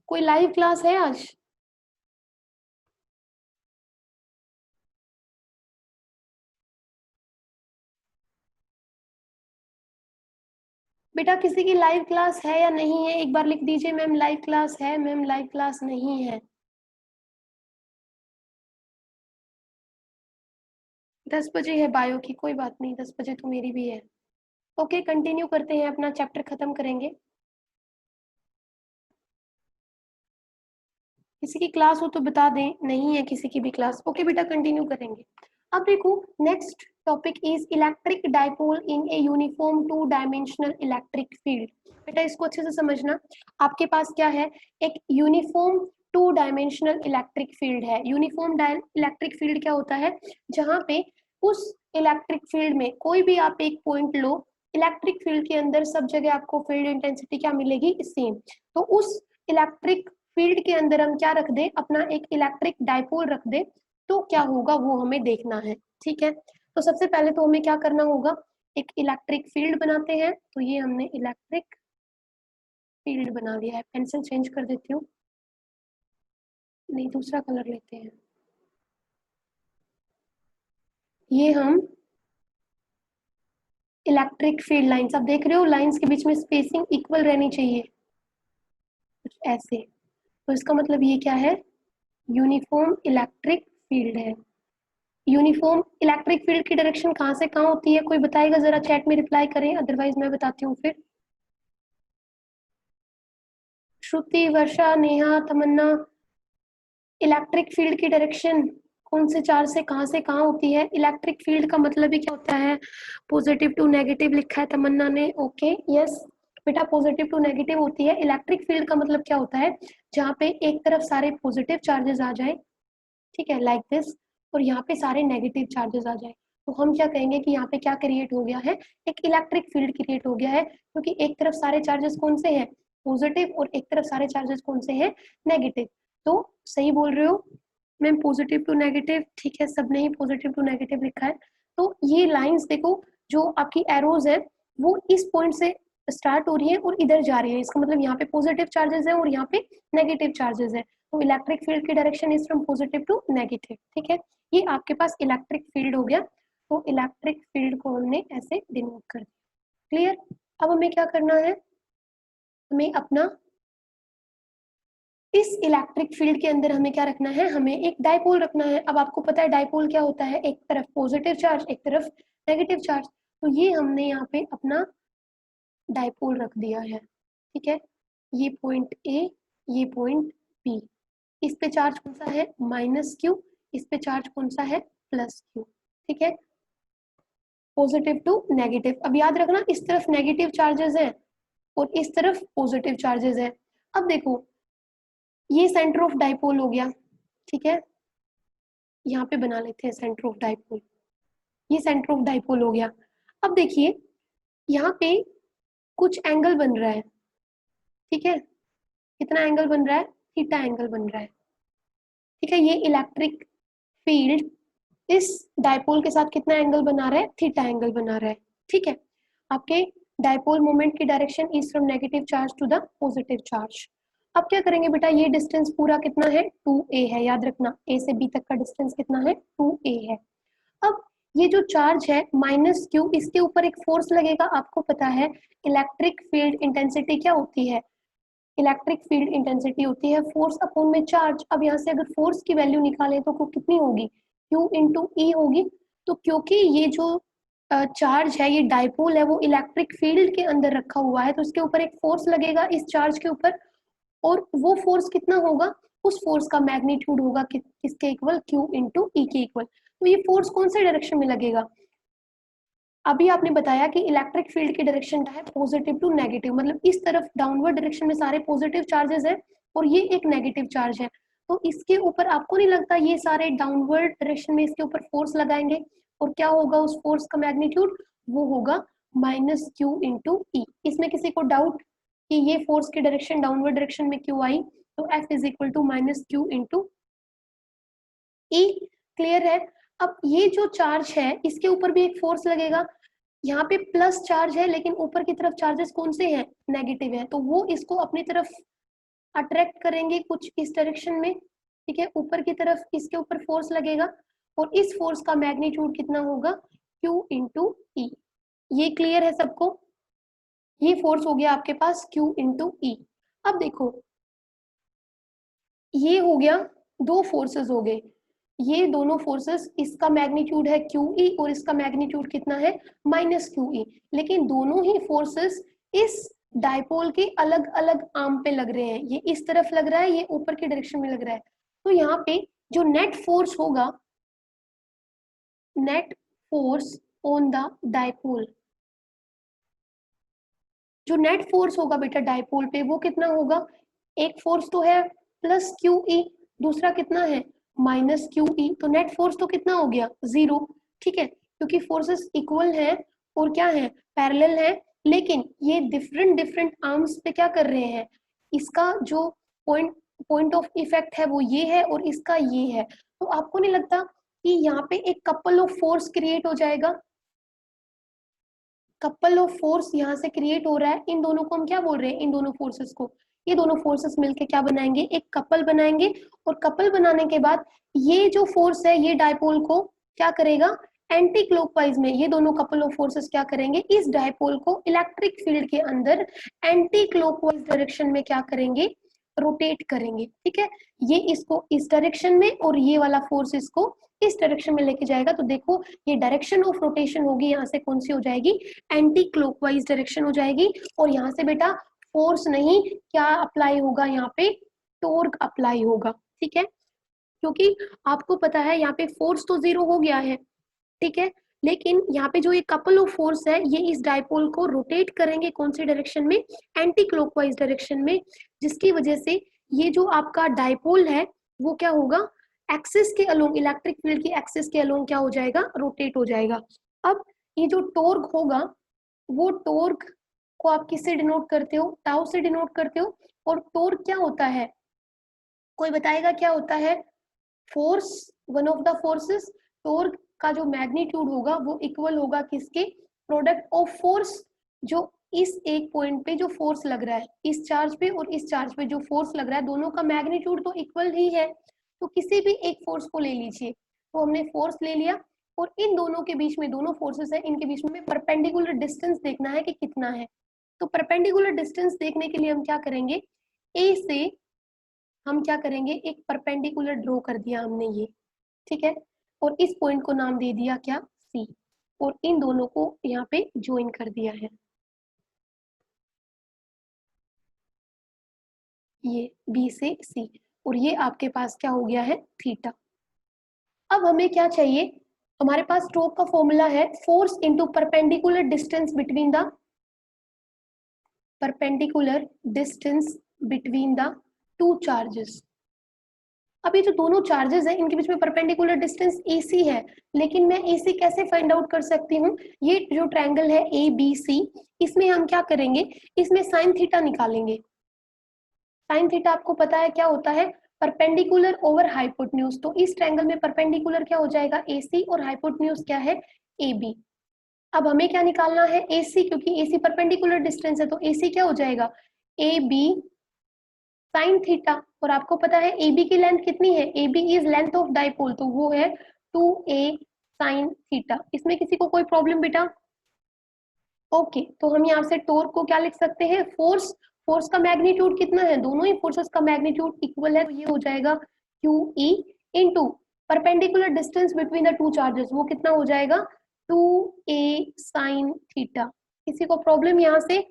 [SPEAKER 1] कोई लाइव क्लास है आज? बेटा किसी की लाइव क्लास है या नहीं है, एक बार लिख दीजिए, मैम लाइव क्लास है, मैम लाइव क्लास नहीं है। 10 बजे है बायो की, कोई बात नहीं, 10 बजे तो मेरी भी है। ओके कंटिन्यू करते हैं, अपना चैप्टर खत्म करेंगे। किसी की क्लास हो तो बता दें, नहीं है किसी की भी क्लास, ओके बेटा कंटिन्यू करेंगे। अब देखो next topic is electric dipole in a uniform two dimensional electric field. बेटा इसको अच्छे से समझना, आपके पास क्या है, एक uniform two dimensional electric field है। यूनिफॉर्म इलेक्ट्रिक फील्ड क्या होता है, जहां पे उस इलेक्ट्रिक फील्ड में कोई भी आप एक पॉइंट लो, इलेक्ट्रिक फील्ड के अंदर सब जगह आपको फील्ड इंटेंसिटी क्या मिलेगी, सेम। तो उस इलेक्ट्रिक फील्ड के अंदर हम क्या रख दे, अपना एक इलेक्ट्रिक डाइपोल रख दे, तो क्या होगा वो हमें देखना है। ठीक है, तो सबसे पहले तो हमें क्या करना होगा, एक इलेक्ट्रिक फील्ड बनाते हैं। तो ये हमने इलेक्ट्रिक फील्ड बना लिया है, पेंसिल चेंज कर देती हूँ, नहीं दूसरा कलर लेते हैं। ये हम इलेक्ट्रिक फील्ड लाइंस, आप देख रहे हो लाइंस के बीच में स्पेसिंग इक्वल रहनी चाहिए, कुछ ऐसे। तो इसका मतलब ये क्या है, यूनिफॉर्म इलेक्ट्रिक फील्ड है। यूनिफॉर्म इलेक्ट्रिक फील्ड की डायरेक्शन कहाँ से कहाँ होती है, कोई बताएगा जरा, चैट में रिप्लाई करें, अदरवाइज मैं बताती हूँ फिर। श्रुति, वर्षा, नेहा, तमन्ना, इलेक्ट्रिक फील्ड की डायरेक्शन कौन से चार्ज से कहाँ होती है? इलेक्ट्रिक फील्ड का मतलब ही क्या होता है, पॉजिटिव टू नेगेटिव लिखा है तमन्ना ने, ओके यस बेटा पॉजिटिव टू नेगेटिव होती है। इलेक्ट्रिक फील्ड का मतलब क्या होता है, जहाँ पे एक तरफ सारे पॉजिटिव चार्जेस आ जाए, ठीक है लाइक दिस, और यहाँ पे सारे नेगेटिव चार्जेस आ जाए, तो हम क्या कहेंगे कि यहाँ पे क्या क्रिएट हो गया है, एक इलेक्ट्रिक फील्ड क्रिएट हो गया है, क्योंकि एक तरफ सारे चार्जेस कौन से हैं, पॉजिटिव, और एक तरफ सारे चार्जेस कौन से हैं, नेगेटिव। तो सही बोल रहे हो मैम, पॉजिटिव टू नेगेटिव, ठीक है सबने ही पॉजिटिव टू नेगेटिव लिखा है। तो ये लाइंस देखो, जो आपकी एरोज है वो इस पॉइंट से स्टार्ट हो रही है और इधर जा रही है, इसका मतलब यहाँ पे पॉजिटिव चार्जेस है और यहाँ पे नेगेटिव चार्जेस है, तो इलेक्ट्रिक फील्ड की direction is from positive to negative. ठीक है, ये आपके पास इलेक्ट्रिक फील्ड हो गया, तो इलेक्ट्रिक फील्ड को हमने ऐसे डिनोट कर दिया। क्लियर? अब हमें क्या करना है, हमें अपना इस इलेक्ट्रिक फील्ड के अंदर हमें क्या रखना है, हमें एक डाइपोल रखना है। अब आपको पता है डाइपोल क्या होता है, एक तरफ पॉजिटिव चार्ज एक तरफ नेगेटिव चार्ज, तो ये हमने यहाँ पे अपना डाइपोल रख दिया है। ठीक है, ये पॉइंट ए, ये पॉइंट बी, इस पे चार्ज कौन सा है, -q, इस पे चार्ज कौन सा है, +q। ठीक है, पॉजिटिव टू नेगेटिव। अब याद रखना इस तरफ नेगेटिव चार्जेस है और इस तरफ पॉजिटिव चार्जेस है। अब देखो ये सेंटर ऑफ डाइपोल हो गया, ठीक है, यहाँ पे बना लेते हैं सेंटर ऑफ डाइपोल, ये सेंटर ऑफ डाइपोल हो गया। अब देखिए यहाँ पे कुछ एंगल बन रहा है, ठीक है, कितना एंगल बन रहा है, थीटा एंगल बन रहा है। ठीक है, ये इलेक्ट्रिक फील्ड इस डाइपोल के साथ कितना एंगल बना रहा है, थीटा एंगल बना रहा है। ठीक है, आपके डाइपोल मोमेंट की direction is from negative charge to the positive charge. अब क्या करेंगे बेटा, ये डिस्टेंस पूरा कितना है 2a है, याद रखना a से b तक का डिस्टेंस कितना है 2a है। अब ये जो चार्ज है -q, इसके ऊपर एक फोर्स लगेगा। आपको पता है इलेक्ट्रिक फील्ड इंटेंसिटी क्या होती है, इलेक्ट्रिक फील्ड इंटेंसिटी होती है फोर्स अपॉन में चार्ज। अब यहाँ से अगर फोर्स की वैल्यू निकालें तो वो कितनी होगी, Q इंटू ई होगी। तो क्योंकि ये जो चार्ज है, ये डाइपोल है, वो इलेक्ट्रिक फील्ड के अंदर रखा हुआ है, तो इसके ऊपर एक फोर्स लगेगा इस चार्ज के ऊपर, और वो फोर्स कितना होगा, उस फोर्स का मैग्नीट्यूड होगा किसके इक्वल, Q इंटू ई के इक्वल। तो ये फोर्स कौन से डायरेक्शन में लगेगा, अभी आपने बताया कि इलेक्ट्रिक फील्ड की डायरेक्शन क्या है, पॉजिटिव टू नेगेटिव, मतलब इस तरफ डाउनवर्ड डायरेक्शन में सारे पॉजिटिव चार्जेस है और ये एक नेगेटिव चार्ज है। तो इसके ऊपर आपको नहीं लगता ये सारे डाउनवर्ड डायरेक्शन में इसके ऊपर फोर्स लगाएंगे, और क्या होगा उस फोर्स का मैग्नीट्यूड, वो होगा -q इंटू ई। इसमें किसी को डाउट कि ये फोर्स की डायरेक्शन डाउनवर्ड डायरेक्शन में क्यों आई, तो F is equal to -q into E. Clear है। अब ये जो चार्ज है इसके ऊपर भी एक फोर्स लगेगा, यहाँ पे प्लस चार्ज है लेकिन ऊपर की तरफ चार्जेस कौन से हैं, नेगेटिव है, तो वो इसको अपनी तरफ अट्रैक्ट करेंगे कुछ इस डायरेक्शन में, ठीक है, ऊपर की तरफ इसके ऊपर फोर्स लगेगा, और इस फोर्स का मैग्नीट्यूड कितना होगा, Q इंटू ई। ये क्लियर है सबको, ये फोर्स हो गया आपके पास Q इंटू ई। अब देखो ये हो गया, दो फोर्सेस हो गए, ये दोनों फोर्सेस, इसका मैग्नीट्यूड है QE और इसका मैग्नीट्यूड कितना है -QE, लेकिन दोनों ही फोर्सेस इस डाइपोल के अलग अलग आर्म पे लग रहे हैं, ये इस तरफ लग रहा है, ये ऊपर की डायरेक्शन में लग रहा है। तो यहाँ पे जो नेट फोर्स होगा, net force on the dipole, जो नेट फोर्स होगा बेटा डाइपोल पे वो कितना होगा, एक फोर्स तो है +QE, दूसरा कितना है -QE, तो नेट फोर्स तो कितना हो गया 0, ठीक है, क्योंकि फोर्सेस इक्वल हैं और क्या है पैरेलल है, लेकिन ये डिफरेंट डिफरेंट आर्म्स पे क्या कर रहे हैं, इसका जो पॉइंट पॉइंट ऑफ इफेक्ट है वो ये है और इसका ये है। तो आपको नहीं लगता कि यहाँ पे एक कपल ऑफ फोर्स क्रिएट हो जाएगा, कपल ऑफ फोर्स यहाँ से क्रिएट हो रहा है, इन दोनों को हम क्या बोल रहे हैं, इन दोनों फोर्सेस को, ये दोनों फोर्सेस मिलके क्या बनाएंगे, एक कपल बनाएंगे, और कपल बनाने के बाद ये जो फोर्स है ये डाइपोल को क्या करेगा, एंटी क्लॉकवाइज में, ये दोनों कपल ऑफ फोर्सेस क्या करेंगे, इस डाइपोल को इलेक्ट्रिक फील्ड के अंदर एंटी क्लॉकवाइज डायरेक्शन में क्या करेंगे, रोटेट करेंगे, ठीक है, ये इसको इस डायरेक्शन में और ये वाला फोर्स इसको इस डायरेक्शन में लेके जाएगा। तो देखो ये डायरेक्शन ऑफ रोटेशन होगी, यहाँ से कौन सी हो जाएगी, एंटी क्लॉकवाइज डायरेक्शन हो जाएगी, और यहाँ से बेटा फोर्स नहीं क्या अप्लाई होगा, यहाँ पे टॉर्क अप्लाई होगा, ठीक है, क्योंकि आपको पता है यहाँ पे फोर्स तो 0 हो गया है, ठीक है, लेकिन यहाँ पे जो ये कपल ऑफ फोर्स है ये इस डाइपोल को रोटेट करेंगे कौन सी डायरेक्शन में, एंटी क्लॉकवाइज डायरेक्शन में, जिसकी वजह से ये जो आपका डाइपोल है वो क्या होगा, एक्सिस के अलोंग, इलेक्ट्रिक फील्ड की एक्सिस के अलोंग क्या हो जाएगा, रोटेट हो जाएगा। अब ये जो टॉर्क होगा, वो टॉर्क को आप किससे डिनोट करते हो, टाउ से डिनोट करते हो, और टॉर्क क्या होता है, कोई बताएगा क्या होता है, force, one of the forces, torque का जो मैग्नीट्यूड होगा वो इक्वल होगा किसके, प्रोडक्ट ऑफ फोर्स, जो इस एक पॉइंट पे जो फोर्स लग रहा है, इस चार्ज पे और इस चार्ज पे जो फोर्स लग रहा है, दोनों का मैग्नीट्यूड तो इक्वल ही है, तो किसी भी एक फोर्स को ले लीजिए, तो हमने फोर्स ले लिया, और इन दोनों के बीच में, दोनों फोर्सेस है, इनके बीच में परपेंडिकुलर डिस्टेंस देखना है कि कितना है। तो परपेंडिकुलर डिस्टेंस देखने के लिए हम क्या करेंगे, ए से हम क्या करेंगे, एक परपेंडिकुलर ड्रॉ कर दिया हमने ये, ठीक है, और इस पॉइंट को नाम दे दिया क्या, सी, और इन दोनों को यहाँ पे ज्वाइन कर दिया है, ये बी से सी, और ये आपके पास क्या हो गया है थीटा। अब हमें क्या चाहिए, हमारे पास स्ट्रोक का फॉर्मूला है force into perpendicular distance between the, perpendicular distance between the two charges. अब ये जो दोनों चार्जेस हैं इनके बीच में परपेंडिकुलर डिस्टेंस AC है, लेकिन मैं AC कैसे फाइंड आउट कर सकती हूँ, ये जो ट्रायंगल है ABC, इसमें हम क्या करेंगे, इसमें साइन थीटा निकालेंगे। साइन थीटा आपको पता है क्या होता है, परपेंडिकुलर ओवर हाइपोटेन्यूज, तो इस ट्रायंगल में परपेंडिकुलर क्या हो जाएगा AC और हाइपोटेन्यूज क्या है AB। अब हमें क्या निकालना है AC, क्योंकि AC परपेंडिकुलर डिस्टेंस है, तो AC क्या हो जाएगा AB साइन थीटा, और आपको पता है ए बी की लेंथ कितनी है, A B is length of dipole, तो वो है 2a साइन थीटा। इसमें किसी को कोई प्रॉब्लम बेटा? ओके, तो हम यहाँ से टोर को क्या लिख सकते हैं, फोर्स। फोर्स का मैग्नीट्यूड कितना है, दोनों ही फोर्सेस का मैग्नीट्यूड इक्वल है, तो ये हो जाएगा Q E into perpendicular distance between the two charges, वो कितना हो जाएगा 2a साइन थीटा। किसी को प्रॉब्लम यहाँ से?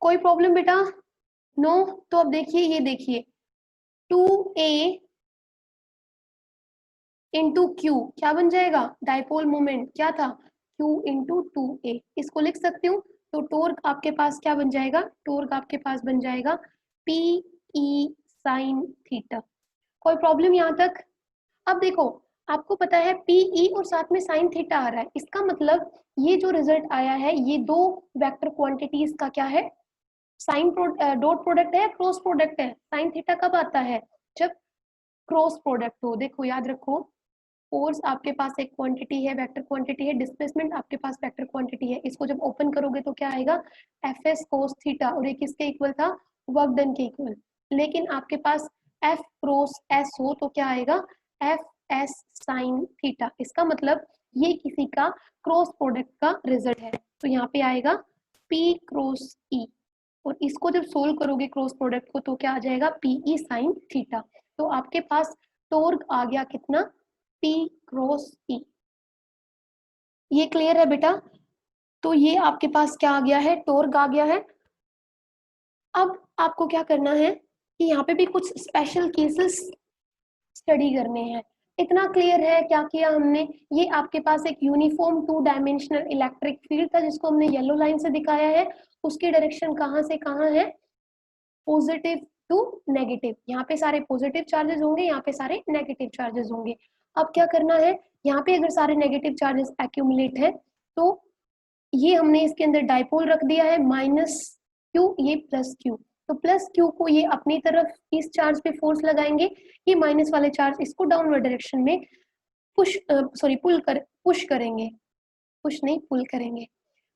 [SPEAKER 1] कोई प्रॉब्लम बेटा? नो। तो अब देखिए, ये देखिए 2a इंटू क्यू क्या बन जाएगा, डाइपोल मोमेंट क्या था, Q इंटू 2a, इसको लिख सकती हूँ। तो टोर्क आपके पास क्या बन जाएगा, टोर्क आपके पास बन जाएगा P E साइन थीटा। कोई प्रॉब्लम यहाँ तक? अब देखो, आपको पता है PE और साथ में साइन थीटा आ रहा है, इसका मतलब ये जो रिजल्ट आया है ये दो वेक्टर क्वांटिटीज का क्या है, साइन डॉट प्रोडक्ट है, क्रॉस प्रोडक्ट है। साइन थीटा कब आता है, जब क्रॉस प्रोडक्ट हो। देखो याद रखो, फोर्स आपके पास एक क्वांटिटी है, वेक्टर क्वांटिटी है, डिस्प्लेसमेंट आपके पास वेक्टर क्वांटिटी है, इसको जब ओपन करोगे तो क्या आएगा, एफ एस कोस थीटा, और ये किसके इक्वल था, वर्क डन के इक्वल। लेकिन आपके पास एफ क्रॉस एस हो तो क्या आएगा, एफ एस साइन थीटा। इसका मतलब ये किसी का क्रॉस प्रोडक्ट का रिजल्ट है, तो यहाँ पे आएगा पी क्रॉस ई, और इसको जब सोल्व करोगे क्रॉस प्रोडक्ट को तो क्या आ जाएगा, पीई साइन थीटा। तो आपके पास टॉर्क आ गया कितना, P क्रॉस E। ये क्लियर है बेटा? तो ये आपके पास क्या आ गया है, टॉर्क आ गया है। अब आपको क्या करना है कि यहाँ पे भी कुछ स्पेशल केसेस स्टडी करने हैं। इतना क्लियर है क्या किया हमने, ये आपके पास एक यूनिफॉर्म 2 डायमेंशनल इलेक्ट्रिक फील्ड था जिसको हमने येलो लाइन से दिखाया है, उसकी डायरेक्शन कहाँ से कहाँ है, पॉजिटिव टू नेगेटिव। यहाँ पे सारे पॉजिटिव चार्जेस होंगे, यहाँ पे सारे नेगेटिव चार्जेस होंगे। अब क्या करना है, यहाँ पे अगर सारे नेगेटिव चार्जेस एक्यूमुलेट है तो ये हमने इसके अंदर डाइपोल रख दिया है माइनस क्यू, ये प्लस क्यू। तो प्लस क्यू को ये अपनी तरफ इस चार्ज पे फोर्स लगाएंगे, ये माइनस वाले चार्ज इसको डाउनवर्ड डायरेक्शन में पुश करेंगे, पुश नहीं पुल करेंगे।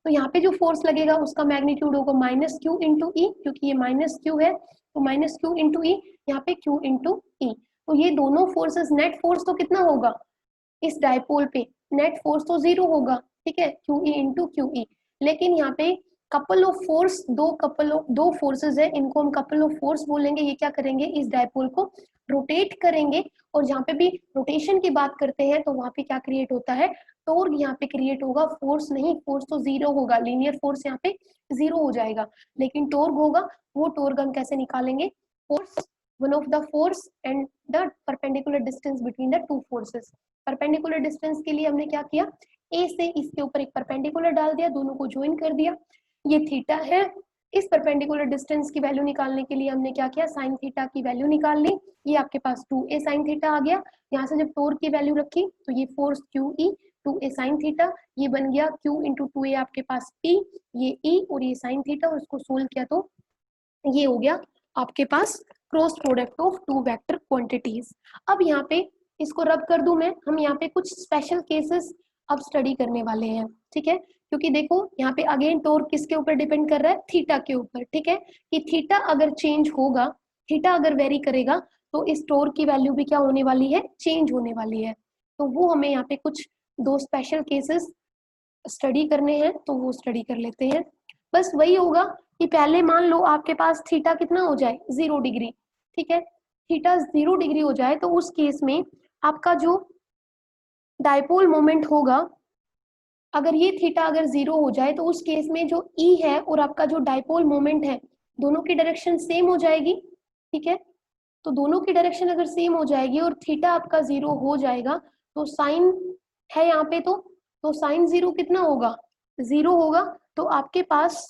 [SPEAKER 1] तो यहाँ पे जो फोर्स लगेगा उसका मैग्नीट्यूड होगा माइनस क्यू इंटू ई, क्योंकि ये माइनस क्यू है तो माइनस क्यू इंटू ई, यहाँ पे क्यू इंटू ई। तो ये दोनों फोर्सेस, नेट फोर्स तो कितना होगा इस डाइपोल पे, नेट फोर्स तो जीरो होगा, ठीक है, Q E into Q E. लेकिन यहाँ पे कपल ऑफ फोर्स, दो फोर्सेस है, इनको हम कपल ऑफ फोर्स बोलेंगे। ये क्या करेंगे, इस डाइपोल को रोटेट करेंगे, और जहाँ पे भी रोटेशन की बात करते हैं तो वहां पे क्या क्रिएट होता है, टॉर्क यहाँ पे क्रिएट होगा, फोर्स नहीं, फोर्स तो जीरो होगा, लीनियर फोर्स यहाँ पे जीरो हो जाएगा, लेकिन टॉर्क होगा। वो टॉर्क हम कैसे निकालेंगे, force, one of the force and the perpendicular distance between the two forces. Perpendicular distance के लिए हमने क्या किया, ए से इसके ऊपर एक परपेंडिकुलर डाल दिया, दोनों को ज्वाइन कर दिया, ये थीटा है। इस परपेंडिकुलर डिस्टेंस की वैल्यू निकालने के लिए हमने क्या किया, साइन थीटा की वैल्यू निकाल ली, ये आपके पास 2a साइन थीटा आ गया। यहाँ से जब टॉर्क की वैल्यू रखी तो ये force Q E, 2a sine theta, ये बन गया q इंटू 2a आपके पास p, ये e और ये साइन थीटा, और इसको सोल्व किया तो ये हो गया आपके पास cross product of two vector quantities. अब यहाँ पे इसको रब कर दूं मैं, हम यहाँ पे कुछ स्पेशल केसेस अब स्टडी करने वाले हैं, ठीक है, क्योंकि देखो यहाँ पे अगेन टॉर्क किसके ऊपर डिपेंड कर रहा है, थीटा के ऊपर, ठीक है, कि थीटा अगर चेंज होगा, थीटा अगर वेरी करेगा तो इस टॉर्क की वैल्यू भी क्या होने वाली है, चेंज होने वाली है। तो वो हमें यहाँ पे कुछ दो स्पेशल केसेस स्टडी करने हैं, तो वो स्टडी कर लेते हैं। बस वही होगा कि पहले मान लो आपके पास थीटा कितना हो जाए, 0 डिग्री, ठीक है, थीटा 0 डिग्री हो जाए तो उस केस में आपका जो डाइपोल मोमेंट होगा, अगर ये थीटा अगर 0 हो जाए तो उस केस में जो ई है और आपका जो डाइपोल मोमेंट है, दोनों की डायरेक्शन सेम हो जाएगी, ठीक है। तो दोनों की डायरेक्शन अगर सेम हो जाएगी और थीटा आपका 0 हो जाएगा, तो साइन है यहाँ पे, तो साइन 0 कितना होगा, 0 होगा। तो आपके पास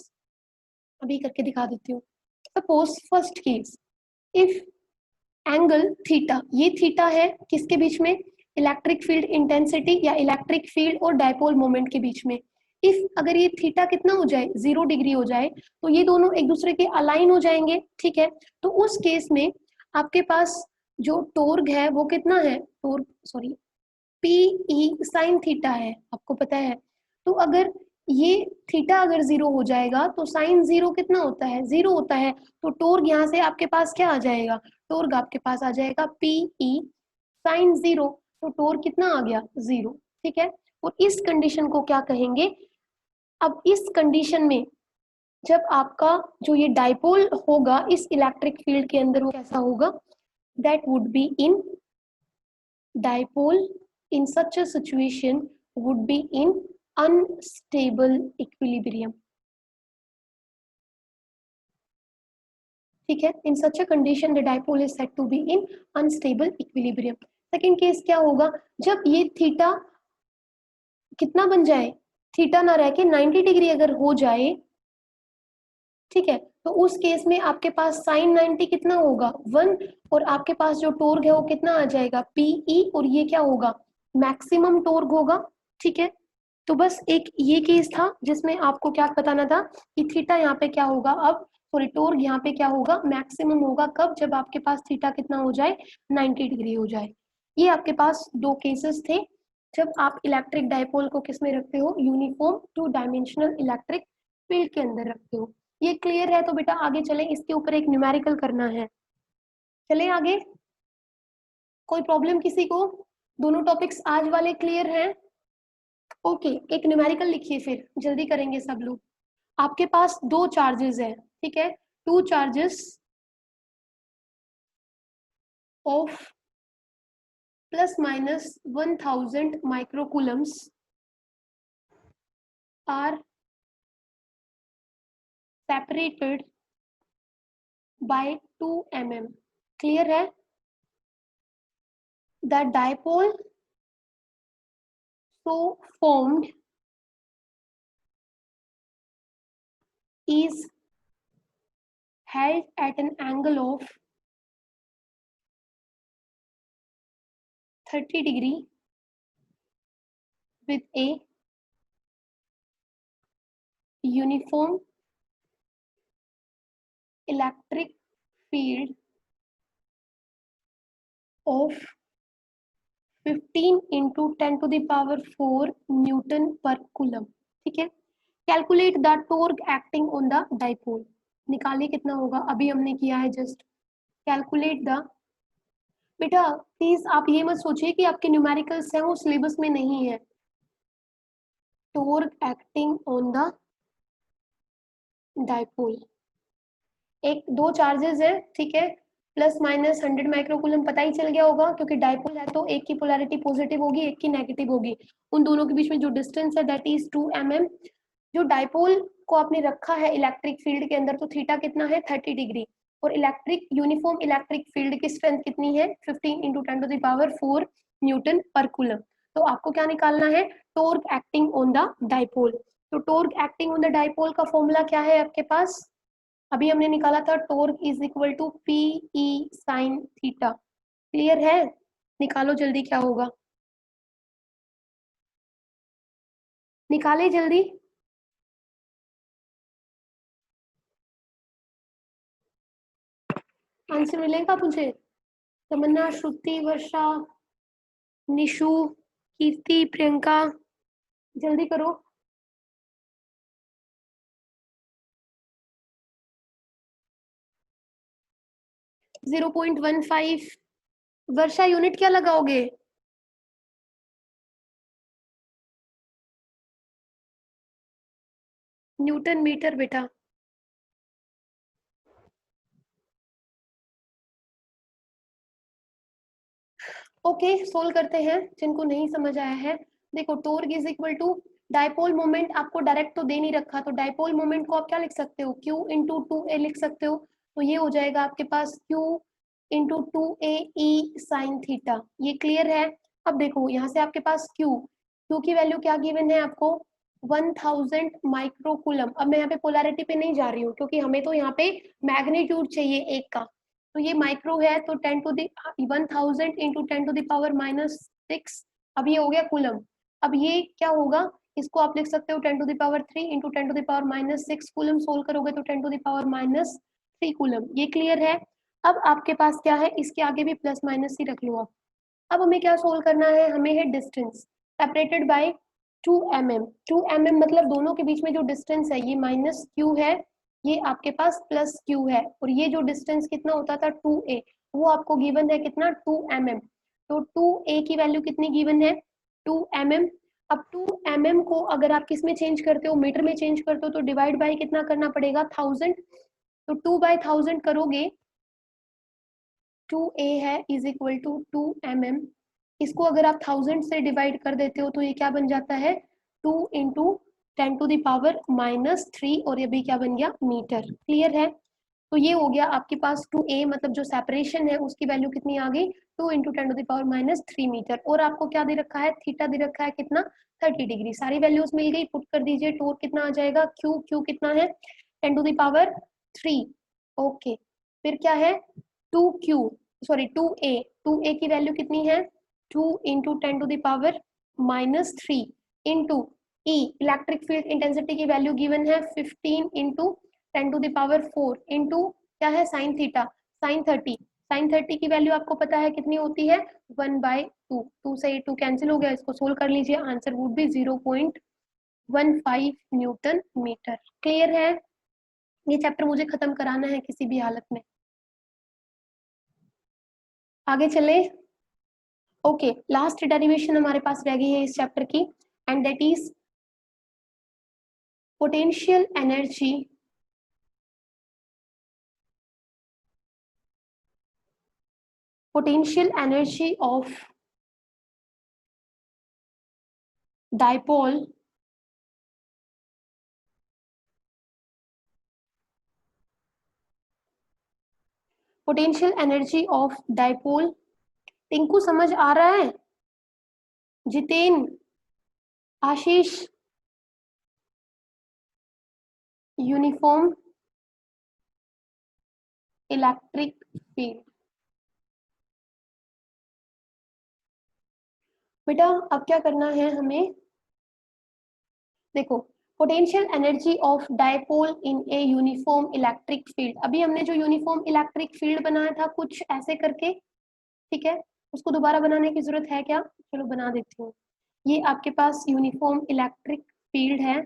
[SPEAKER 1] अभी करके दिखा देती हूँ। Suppose first case, if angle theta, ये थीटा है किसके बीच में, इलेक्ट्रिक फील्ड इंटेंसिटी या इलेक्ट्रिक फील्ड और डाइपोल मोमेंट के बीच में। इफ अगर ये थीटा कितना हो जाए, 0 डिग्री हो जाए, तो ये दोनों एक दूसरे के अलाइन हो जाएंगे, ठीक है। तो उस केस में आपके पास जो टॉर्क है वो कितना है, torque sorry P E sine theta है, आपको पता है। तो अगर ये थीटा अगर जीरो हो जाएगा तो साइन जीरो कितना होता है, जीरो होता है। तो टोर्ग यहाँ से आपके पास क्या आ जाएगा, टोर्ग आपके पास आ जाएगा पी ई साइन जीरो। तो टोर्ग कितना आ गया, जीरो। ठीक है, और इस कंडीशन को क्या कहेंगे, अब इस कंडीशन में जब आपका जो ये डाइपोल होगा इस इलेक्ट्रिक फील्ड के अंदर, वो कैसा होगा, that would be in dipole in such a situation would be in unstable equilibrium. ठीक है, in such a condition the dipole is said to be in unstable equilibrium. Second case क्या होगा, जब ये थीटा कितना बन जाए, थीटा ना रह के 90 डिग्री अगर हो जाए, ठीक है, तो उस केस में आपके पास साइन 90 कितना होगा, 1, और आपके पास जो टोर्क है वो कितना आ जाएगा, पीई, और ये क्या होगा, मैक्सिमम टोर्क होगा। ठीक है, तो बस एक ये केस था जिसमें आपको क्या बताना था कि थीटा यहाँ पे क्या होगा, अब सॉरी टोर्क यहाँ पे क्या होगा, मैक्सिमम होगा। कब, जब आपके पास थीटा कितना हो जाए, 90 डिग्री हो जाए। ये आपके पास दो केसेस थे जब आप इलेक्ट्रिक डाइपोल को किस में रखते हो, uniform two dimensional electric field के अंदर रखते हो। ये क्लियर है, तो बेटा आगे चले, इसके ऊपर एक न्यूमेरिकल करना है। चले आगे, कोई प्रॉब्लम किसी को, दोनों टॉपिक्स आज वाले क्लियर हैं। ओके, एक न्यूमेरिकल लिखिए, फिर जल्दी करेंगे सब लोग। आपके पास दो चार्जेस है, ठीक है, two charges of plus minus 1000 microcoulombs are separated by 2 mm। Clear है, the dipole so formed is held at an angle of 30 degree with a uniform electric field of 15 into 10 to the power 4 Newton per coulomb। ठीक है, calculate the torque acting on the dipole. निकालिए कितना होगा, अभी हमने किया है जस्ट। कैलकुलेट द, बेटा प्लीज आप ये मत सोचिए कि आपके न्यूमेरिकल्स हैं वो सिलेबस में नहीं है। Torque acting on the dipole, एक दो चार्जेस है, ठीक है, प्लस माइनस 100 माइक्रोकूलम पता ही चल गया होगा, क्योंकि डाइपोल है तो एक की पोलैरिटी पॉजिटिव होगी, एक की नेगेटिव होगी। उन दोनों के बीच में जो डिस्टेंस है दैट इज 2 mm। जो डाइपोल को आपने रखा है इलेक्ट्रिक फील्ड के अंदर, तो थीटा कितना है, 30 डिग्री, और इलेक्ट्रिक यूनिफॉर्म इलेक्ट्रिक फील्ड की स्ट्रेंथ कितनी है, 15 into 10 to the power 4 newton per coulomb. तो आपको क्या निकालना है, torque acting on the dipole. तो torque acting on the dipole का फॉर्मूला क्या है आपके पास, अभी हमने निकाला था, torque is equal to P E sine theta. Clear है, निकालो जल्दी क्या होगा, निकाले जल्दी। आंसर मिलेगा मुझे, तमन्ना, श्रुति, वर्षा, निशु, कीर्ति, प्रियंका, जल्दी करो। 0.15। वर्षा यूनिट क्या लगाओगे, न्यूटन मीटर बेटा। ओके, सोल्व करते हैं जिनको नहीं समझ आया है। देखो, torque is equal to dipole moment, आपको डायरेक्ट तो दे नहीं रखा, तो डाइपोल मोमेंट को आप क्या लिख सकते हो, Q इंटू 2A लिख सकते हो। तो ये हो जाएगा आपके पास Q इंटू 2A ई साइन थीटा। ये क्लियर है। अब देखो यहाँ से आपके पास Q की वैल्यू क्या गिवन है आपको, 1000 माइक्रोकूलम। अब मैं यहाँ पे पोलैरिटी पे नहीं जा रही हूँ, क्योंकि हमें तो यहाँ पे मैग्नीट्यूड चाहिए एक का। तो ये माइक्रो है, तो 10 to the 1000 into 10 to the power -6। अब ये हो गया कूलम। अब ये क्या होगा, इसको आप लिख सकते हो 10 to the power 3 into 10 to the power -6 coulomb. Solve करोगे तो 10 टू द पावर -3 कूलम। ये क्लियर है। अब आपके पास क्या है, इसके आगे भी प्लस माइनस ही रख लो आप। अब हमें क्या सोल्व करना है, हमें है डिस्टेंस सेपरेटेड बाय 2 mm मतलब दोनों के बीच में जो डिस्टेंस है ये -q है, ये आपके पास +q है, और ये जो डिस्टेंस कितना होता था 2a, वो आपको गिवन है कितना 2 mm। तो 2a की वैल्यू कितनी गिवन है 2 mm। अब 2 mm को अगर आप किस में चेंज करते हो, मीटर में चेंज करते हो, तो डिवाइड बाय कितना करना पड़ेगा 1000। तो 2/1000 करोगे, 2a है इज इक्वल टू 2 mm। इसको अगर आप 1000 से डिवाइड कर देते हो तो ये क्या बन जाता है 2 इंटू 10⁻³ और ये भी क्या बन गया मीटर। क्लियर है। तो ये हो गया आपके पास 2a, मतलब जो सेपरेशन है उसकी वैल्यू कितनी आ गई 2 इंटू 10⁻³ मीटर। और आपको क्या दे रखा है थीटा दे रखा है कितना 30 डिग्री। सारी वैल्यूज मिल गई, पुट कर दीजिए। टोर कितना आ जाएगा क्यू कितना है 10⁻³ ओके। फिर क्या है 2q, सॉरी 2a की वैल्यू कितनी है 2 into 10⁻³ into E, electric field intensity की वैल्यू गिवन है 15 इंटू 10⁻⁴ इंटू क्या है साइन थीटा साइन 30। साइन 30 की वैल्यू आपको पता है कितनी होती है 1/2। 2 से 2 कैंसिल हो गया, इसको सोल्व कर लीजिए, answer would be 0.15 newton metre. Clear है। ये चैप्टर मुझे खत्म कराना है किसी भी हालत में। आगे चले। ओके, लास्ट डेरिवेशन हमारे पास रह गई है इस चैप्टर की, and that is potential energy of dipole potential energy of dipole. Tinku समझ आ रहा है? जितेन, आशीष, यूनिफॉर्म इलेक्ट्रिक फील्ड। बेटा अब क्या करना है हमें, देखो potential energy of dipole in a uniform electric field. अभी हमने जो यूनिफॉर्म इलेक्ट्रिक फील्ड बनाया था कुछ ऐसे करके, ठीक है, उसको दोबारा बनाने की जरूरत है क्या? चलो बना देती हूँ। ये आपके पास यूनिफॉर्म इलेक्ट्रिक फील्ड है।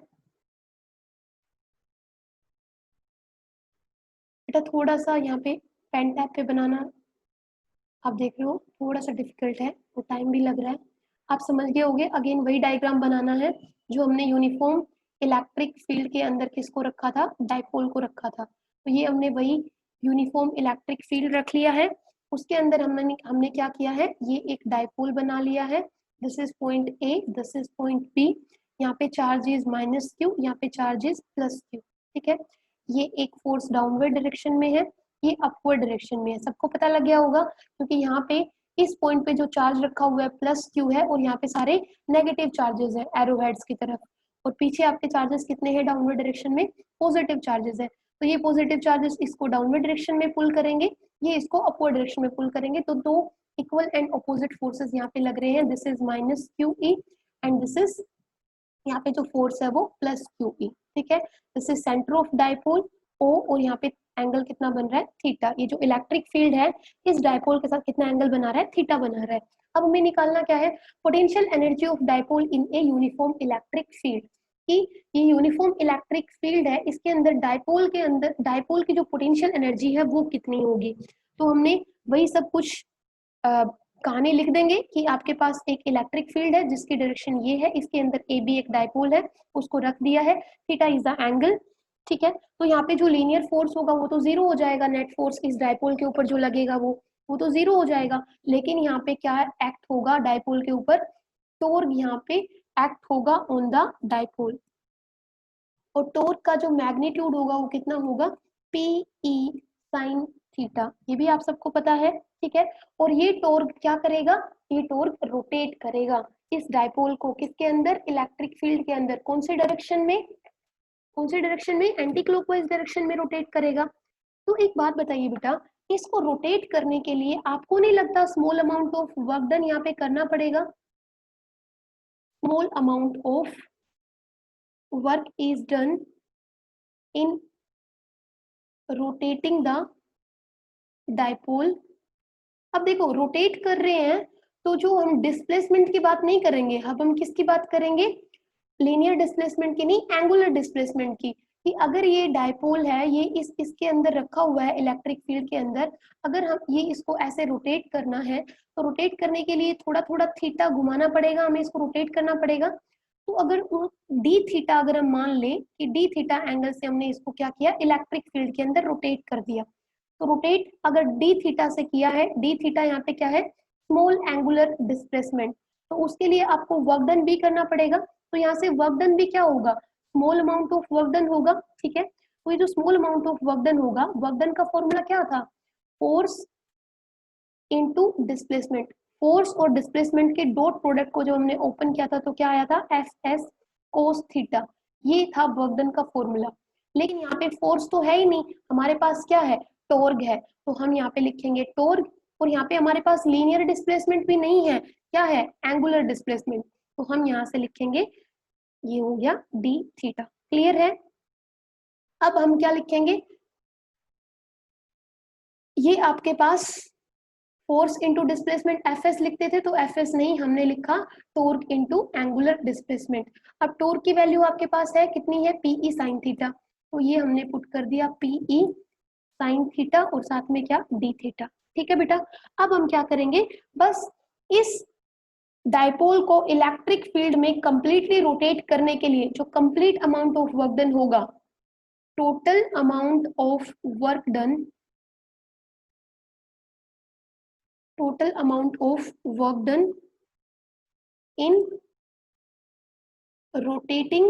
[SPEAKER 1] बेटा थोड़ा सा यहाँ पे पेन टैप पे बनाना, आप देख रहे हो थोड़ा सा डिफिकल्ट है और टाइम भी लग रहा है। आप समझ गए होगे। अगेन वही डायग्राम बनाना है जो हमने यूनिफॉर्म इलेक्ट्रिक फील्ड के अंदर किसको रखा था, डाइपोल को रखा था। तो ये हमने वही यूनिफॉर्म इलेक्ट्रिक फील्ड रख लिया है। उसके अंदर हमने क्या किया है, ये एक डाइपोल बना लिया है। This is point A, this is point B. यहाँ पे चार्ज इज -q, यहाँ पे चार्ज इज +q। ठीक है, ये एक फोर्स डाउनवर्ड डायरेक्शन में है, ये अपवर्ड डायरेक्शन में है। सबको पता लग गया होगा, क्योंकि यहाँ पे इस पॉइंट पे जो चार्ज रखा हुआ है +q है, और यहाँ पे सारे नेगेटिव चार्जेस है एरो हेड्स की तरफ, और पीछे आपके चार्जेस कितने हैं डाउनवर्ड डायरेक्शन में, पॉजिटिव चार्जेस है। तो ये पॉजिटिव चार्जेस इसको डाउनवर्ड डायरेक्शन में पुल करेंगे, ये इसको अपवर्ड डायरेक्शन में पुल करेंगे। तो दो इक्वल एंड अपोजिट फोर्सेस यहाँ पे लग रहे हैं। This is -QE and this is, यहाँ पे जो फोर्स है वो +QE। ठीक है, this is centre of dipole O, और यहाँ पे एंगल कितना बन रहा है थीटा। ये जो इलेक्ट्रिक फील्ड है इस डाइपोल के साथ कितना एंगल बना रहा है, थीटा बना रहा है। अब हमें निकालना क्या है, potential energy of dipole in a uniform electric field. कि ये यूनिफॉर्म इलेक्ट्रिक फील्ड है, इसके अंदर डाइपोल की जो पोटेंशियल एनर्जी है वो कितनी होगी। तो हमने वही सब कुछ कहानी लिख देंगे कि आपके पास एक इलेक्ट्रिक फील्ड है जिसकी डायरेक्शन ये है, इसके अंदर ए बी एक डाइपोल है, उसको रख दिया है, थीटा इज द एंगल। ठीक है, तो यहाँ पे जो लीनियर फोर्स होगा वो तो जीरो हो जाएगा, नेट फोर्स इस डाइपोल के ऊपर जो लगेगा वो तो जीरो हो जाएगा। लेकिन यहाँ पे क्या एक्ट होगा डाइपोल के ऊपर, टॉर्क यहाँ पे एक्ट होगा ऑन द डाइपोल, और टॉर्क का जो मैग्नीट्यूड होगा वो कितना होगा PE साइन थीटा। ये भी आप सबको पता है। ठीक है, और ये टॉर्क क्या करेगा, ये टॉर्क रोटेट करेगा इस डाइपोल को, किसके अंदर, इलेक्ट्रिक फील्ड के अंदर। कौन से डायरेक्शन में, कौन से डायरेक्शन में, एंटी क्लॉकवाइज डायरेक्शन में रोटेट करेगा। तो एक बात बताइए बेटा, इसको रोटेट करने के लिए आपको नहीं लगता small amount of work done यहाँ पे करना पड़ेगा, small amount of work is done in rotating the dipole. अब देखो रोटेट कर रहे हैं तो जो हम डिस्प्लेसमेंट की बात नहीं करेंगे, अब हम किसकी बात करेंगे, लीनियर डिस्प्लेसमेंट की नहीं, एंगुलर डिस्प्लेसमेंट की, कि अगर ये डायपोल है, ये इसके अंदर रखा हुआ है इलेक्ट्रिक फील्ड के अंदर, अगर हम ये इसको ऐसे रोटेट करना है, तो रोटेट करने के लिए थोड़ा थोड़ा थीटा घुमाना पड़ेगा, हमें इसको रोटेट करना पड़ेगा। तो अगर डी थीटा अगर हम मान लें कि डी थीटा एंगल से हमने इसको क्या किया, इलेक्ट्रिक फील्ड के अंदर रोटेट कर दिया, तो रोटेट अगर डी थीटा से किया है, डी थीटा यहाँ पे क्या है, स्मॉल एंगुलर डिस्प्लेसमेंट, तो उसके लिए आपको वर्क डन भी करना पड़ेगा। तो यहाँ से वर्क डन भी क्या होगा, small amount of work done होगा, ठीक है। तो ये जो small amount of work done होगा, वर्क डन का फॉर्मूला क्या था, फोर्स इनटू डिस्प्लेसमेंट। फोर्स और डिस्प्लेसमेंट के डॉट प्रोडक्ट को जब हमने ओपन किया था तो क्या आया था, एफ एस कोस थीटा, ये था वर्क डन का फॉर्मूला। लेकिन यहाँ पे फोर्स तो है ही नहीं, हमारे पास क्या है, टॉर्क है, तो हम यहाँ पे लिखेंगे टॉर्क, और यहाँ पे हमारे पास लीनियर डिस्प्लेसमेंट भी नहीं है, क्या है, एंगुलर डिस्प्लेसमेंट, तो हम यहाँ से लिखेंगे, ये हो गया डी थीटा। क्लियर है। अब हम क्या लिखेंगे, ये आपके पास force into displacement F S लिखते थे, तो एफ एस नहीं, हमने लिखा टॉर्क इनटू एंगुलर डिस्प्लेसमेंट। अब टॉर्क की वैल्यू आपके पास है कितनी है, पीई साइन थीटा, तो ये हमने पुट कर दिया पीई साइन थीटा और साथ में क्या, डी थीटा। ठीक है बेटा। अब हम क्या करेंगे, बस इस डायपोल को इलेक्ट्रिक फील्ड में कंप्लीटली रोटेट करने के लिए जो complete amount of work done होगा, total amount of work done, total amount of work done in rotating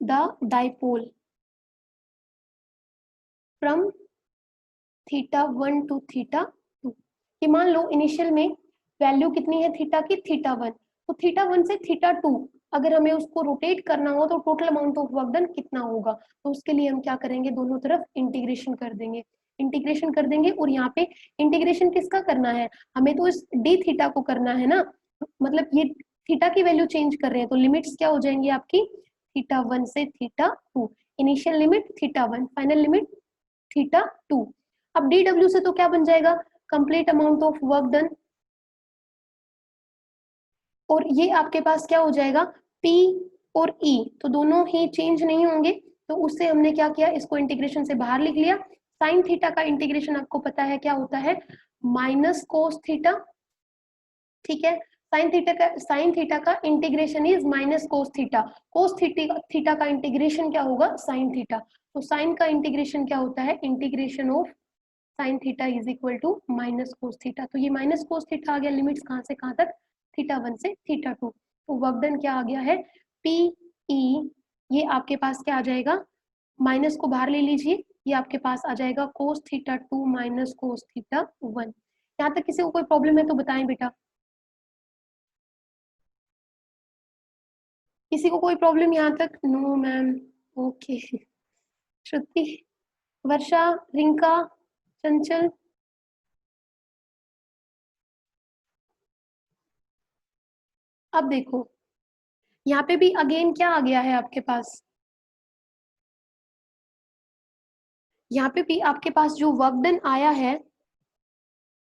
[SPEAKER 1] the dipole from theta 1 to theta 2। कि मान लो इनिशियल में वैल्यू कितनी है थीटा की, थीटा 1, तो थीटा 1 से थीटा 2 अगर हमें उसको रोटेट करना हो तो total amount of work done कितना होगा, तो उसके लिए हम क्या करेंगे, दोनों तरफ इंटीग्रेशन कर देंगे, इंटीग्रेशन कर देंगे। और यहाँ पे इंटीग्रेशन किसका करना है, हमें तो इस डी थीटा को करना है ना, मतलब ये थीटा की वैल्यू चेंज कर रहे हैं, तो लिमिट्स क्या हो जाएंगी आपकी, थीटा 1 से theta 2, initial limit theta 1, final limit theta 2। अब डी डब्ल्यू से तो क्या बन जाएगा, complete amount of work done, और ये आपके पास क्या हो जाएगा, P और E, तो दोनों ही चेंज नहीं होंगे, तो उससे हमने क्या किया, इसको इंटीग्रेशन से बाहर लिख लिया। साइन थीटा का इंटीग्रेशन आपको पता है क्या होता है, माइनस कोस थीटा, ठीक है। साइन थीटा का integration is minus cos theta, cos theta का इंटीग्रेशन क्या होगा, साइन थीटा, तो साइन का इंटीग्रेशन क्या होता है, integration of sine theta is equal to minus cos theta, तो ये माइनस कोस थीटा आ गया, लिमिट्स कहाँ से कहाँ तक, थीटा 1 से थीटा 2, तो वर्क डन क्या आ गया है, पी ई, ये आपके पास क्या आ जाएगा, माइनस को बाहर ले लीजिए, ये आपके पास आ जाएगा कोस थीटा 2 माइनस कोस थीटा 1। यहाँ तक किसी को कोई प्रॉब्लम है तो बताएं बेटा, किसी को कोई प्रॉब्लम यहाँ तक, नो मैम, ओके। श्रुति, वर्षा, रिंका, चंचल, अब देखो यहाँ पे भी अगेन क्या आ गया है आपके पास, यहाँ पे भी आपके पास जो वर्क डन आया है,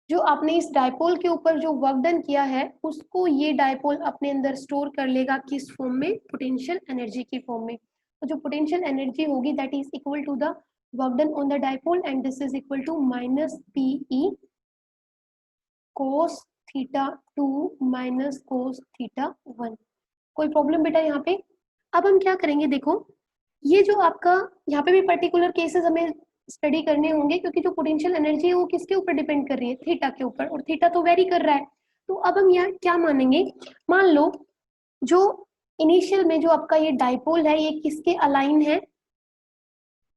[SPEAKER 1] जो आपने इस डायपोल के ऊपर जो वर्क डन किया है, उसको ये डायपोल अपने अंदर स्टोर कर लेगा, किस फॉर्म में, पोटेंशियल एनर्जी की फॉर्म में। तो जो पोटेंशियल एनर्जी होगी that is equal to the work done on the dipole, and this is equal to minus PE cos theta 2 minus cos theta 1। कोई प्रॉब्लम बेटा यहाँ पे। अब हम क्या करेंगे, देखो ये जो आपका यहाँ पे भी पर्टिकुलर केसेस हमें स्टडी करने होंगे, क्योंकि जो पोटेंशियल एनर्जी है वो किसके ऊपर डिपेंड कर रही है, थीटा के ऊपर, और थीटा तो वेरी कर रहा है। तो अब हम यहाँ क्या मानेंगे, मान लो जो इनिशियल में जो आपका ये डाइपोल है, ये किसके अलाइन है,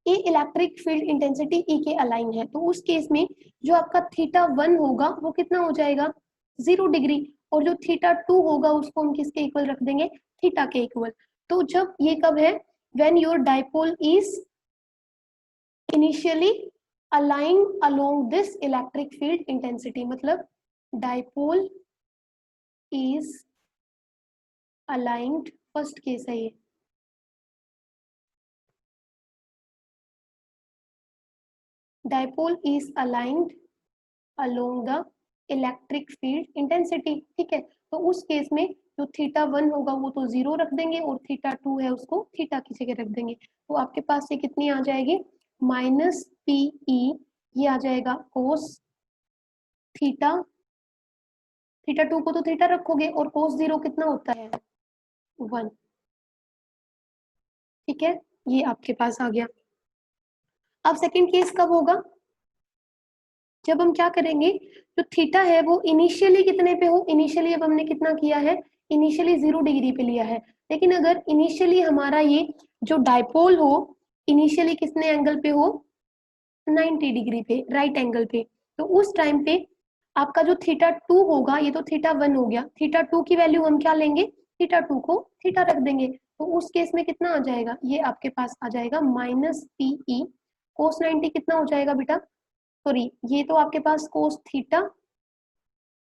[SPEAKER 1] ये इलेक्ट्रिक फील्ड इंटेंसिटी ई के अलाइन है, तो उस केस में जो आपका थीटा 1 होगा वो कितना हो जाएगा, 0 डिग्री, और जो थीटा 2 होगा उसको हम किसके इक्वल रख देंगे, थीटा के इक्वल। तो जब ये कब है, when your dipole is initially aligned along this electric field intensity, मतलब dipole is aligned, first case है ये, dipole is aligned along the electric field intensity, ठीक है। तो उस केस में जो θ1 होगा वो तो 0 रख देंगे और θ2 है उसको थीटा की जगह रख देंगे। तो आपके पास ये कितनी आ जाएगी, माइनस PE, ये आ जाएगा कोस थीटा, θ2 को तो थीटा रखोगे और कोस 0 कितना होता है, 1। ठीक है, ये आपके पास आ गया। अब सेकंड केस कब होगा, जब हम क्या करेंगे, जो थीटा है वो इनिशियली कितने पे हो, इनिशियली अब हमने कितना किया है, इनिशियली 0 डिग्री पे लिया है, लेकिन अगर इनिशियली हमारा ये जो डाइपोल हो इनिशियली कितने एंगल पे हो, 90 डिग्री पे, राइट एंगल पे, तो उस टाइम पे आपका जो θ2 होगा, ये तो θ1 हो गया, θ2 की वैल्यू हम क्या लेंगे, θ2 को थीटा रख देंगे। तो उस केस में कितना आ जाएगा, ये आपके पास आ जाएगा माइनस PE कोस 90 कितना हो जाएगा बेटा, सॉरी ये तो आपके पास कोस थीटा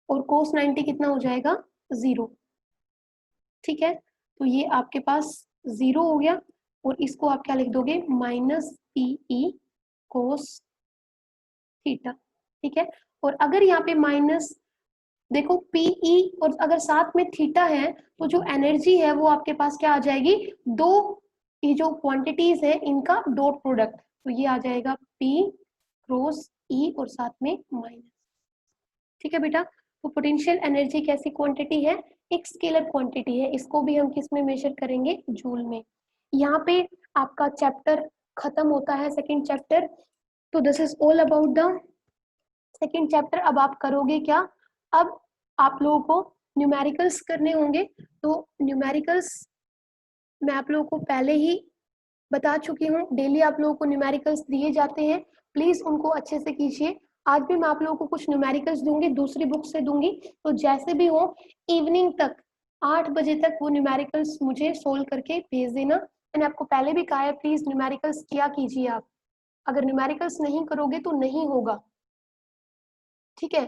[SPEAKER 1] और कोस 90 कितना हो जाएगा, 0। ठीक है, तो ये आपके पास 0 हो गया और इसको आप क्या लिख दोगे, माइनस PE कोस थीटा। ठीक है, और अगर यहाँ पे माइनस देखो PE और अगर साथ में थीटा है तो जो एनर्जी है वो आपके पास क्या आ जाएगी, दो ये जो क्वांटिटीज है इनका डॉट प्रोडक्ट, तो ये आ जाएगा P क्रॉस E और साथ में माइनस। ठीक है बेटा, तो पोटेंशियल एनर्जी कैसी क्वांटिटी है, एक स्केलर क्वांटिटी है, इसको भी हम किस में मेजर करेंगे, जूल में। यहाँ पे आपका चैप्टर खत्म होता है, सेकंड चैप्टर। तो this is all about the second chapter. अब आप करोगे क्या, अब आप लोगों को न्यूमेरिकल्स करने होंगे। तो न्यूमेरिकल्स मैं आप लोगों को पहले ही बता चुकी हूँ, डेली आप लोगों को न्यूमेरिकल्स दिए जाते हैं, प्लीज उनको अच्छे से कीजिए। आज भी मैं आप लोगों को कुछ न्यूमेरिकल्स दूंगी, दूसरी बुक से दूंगी, तो जैसे भी हो इवनिंग तक 8 बजे तक वो न्यूमेरिकल्स मुझे सोल्व करके भेज देना। मैंने आपको पहले भी कहा है, प्लीज न्यूमेरिकल्स किया कीजिए आप, अगर न्यूमेरिकल्स नहीं करोगे तो नहीं होगा। ठीक है,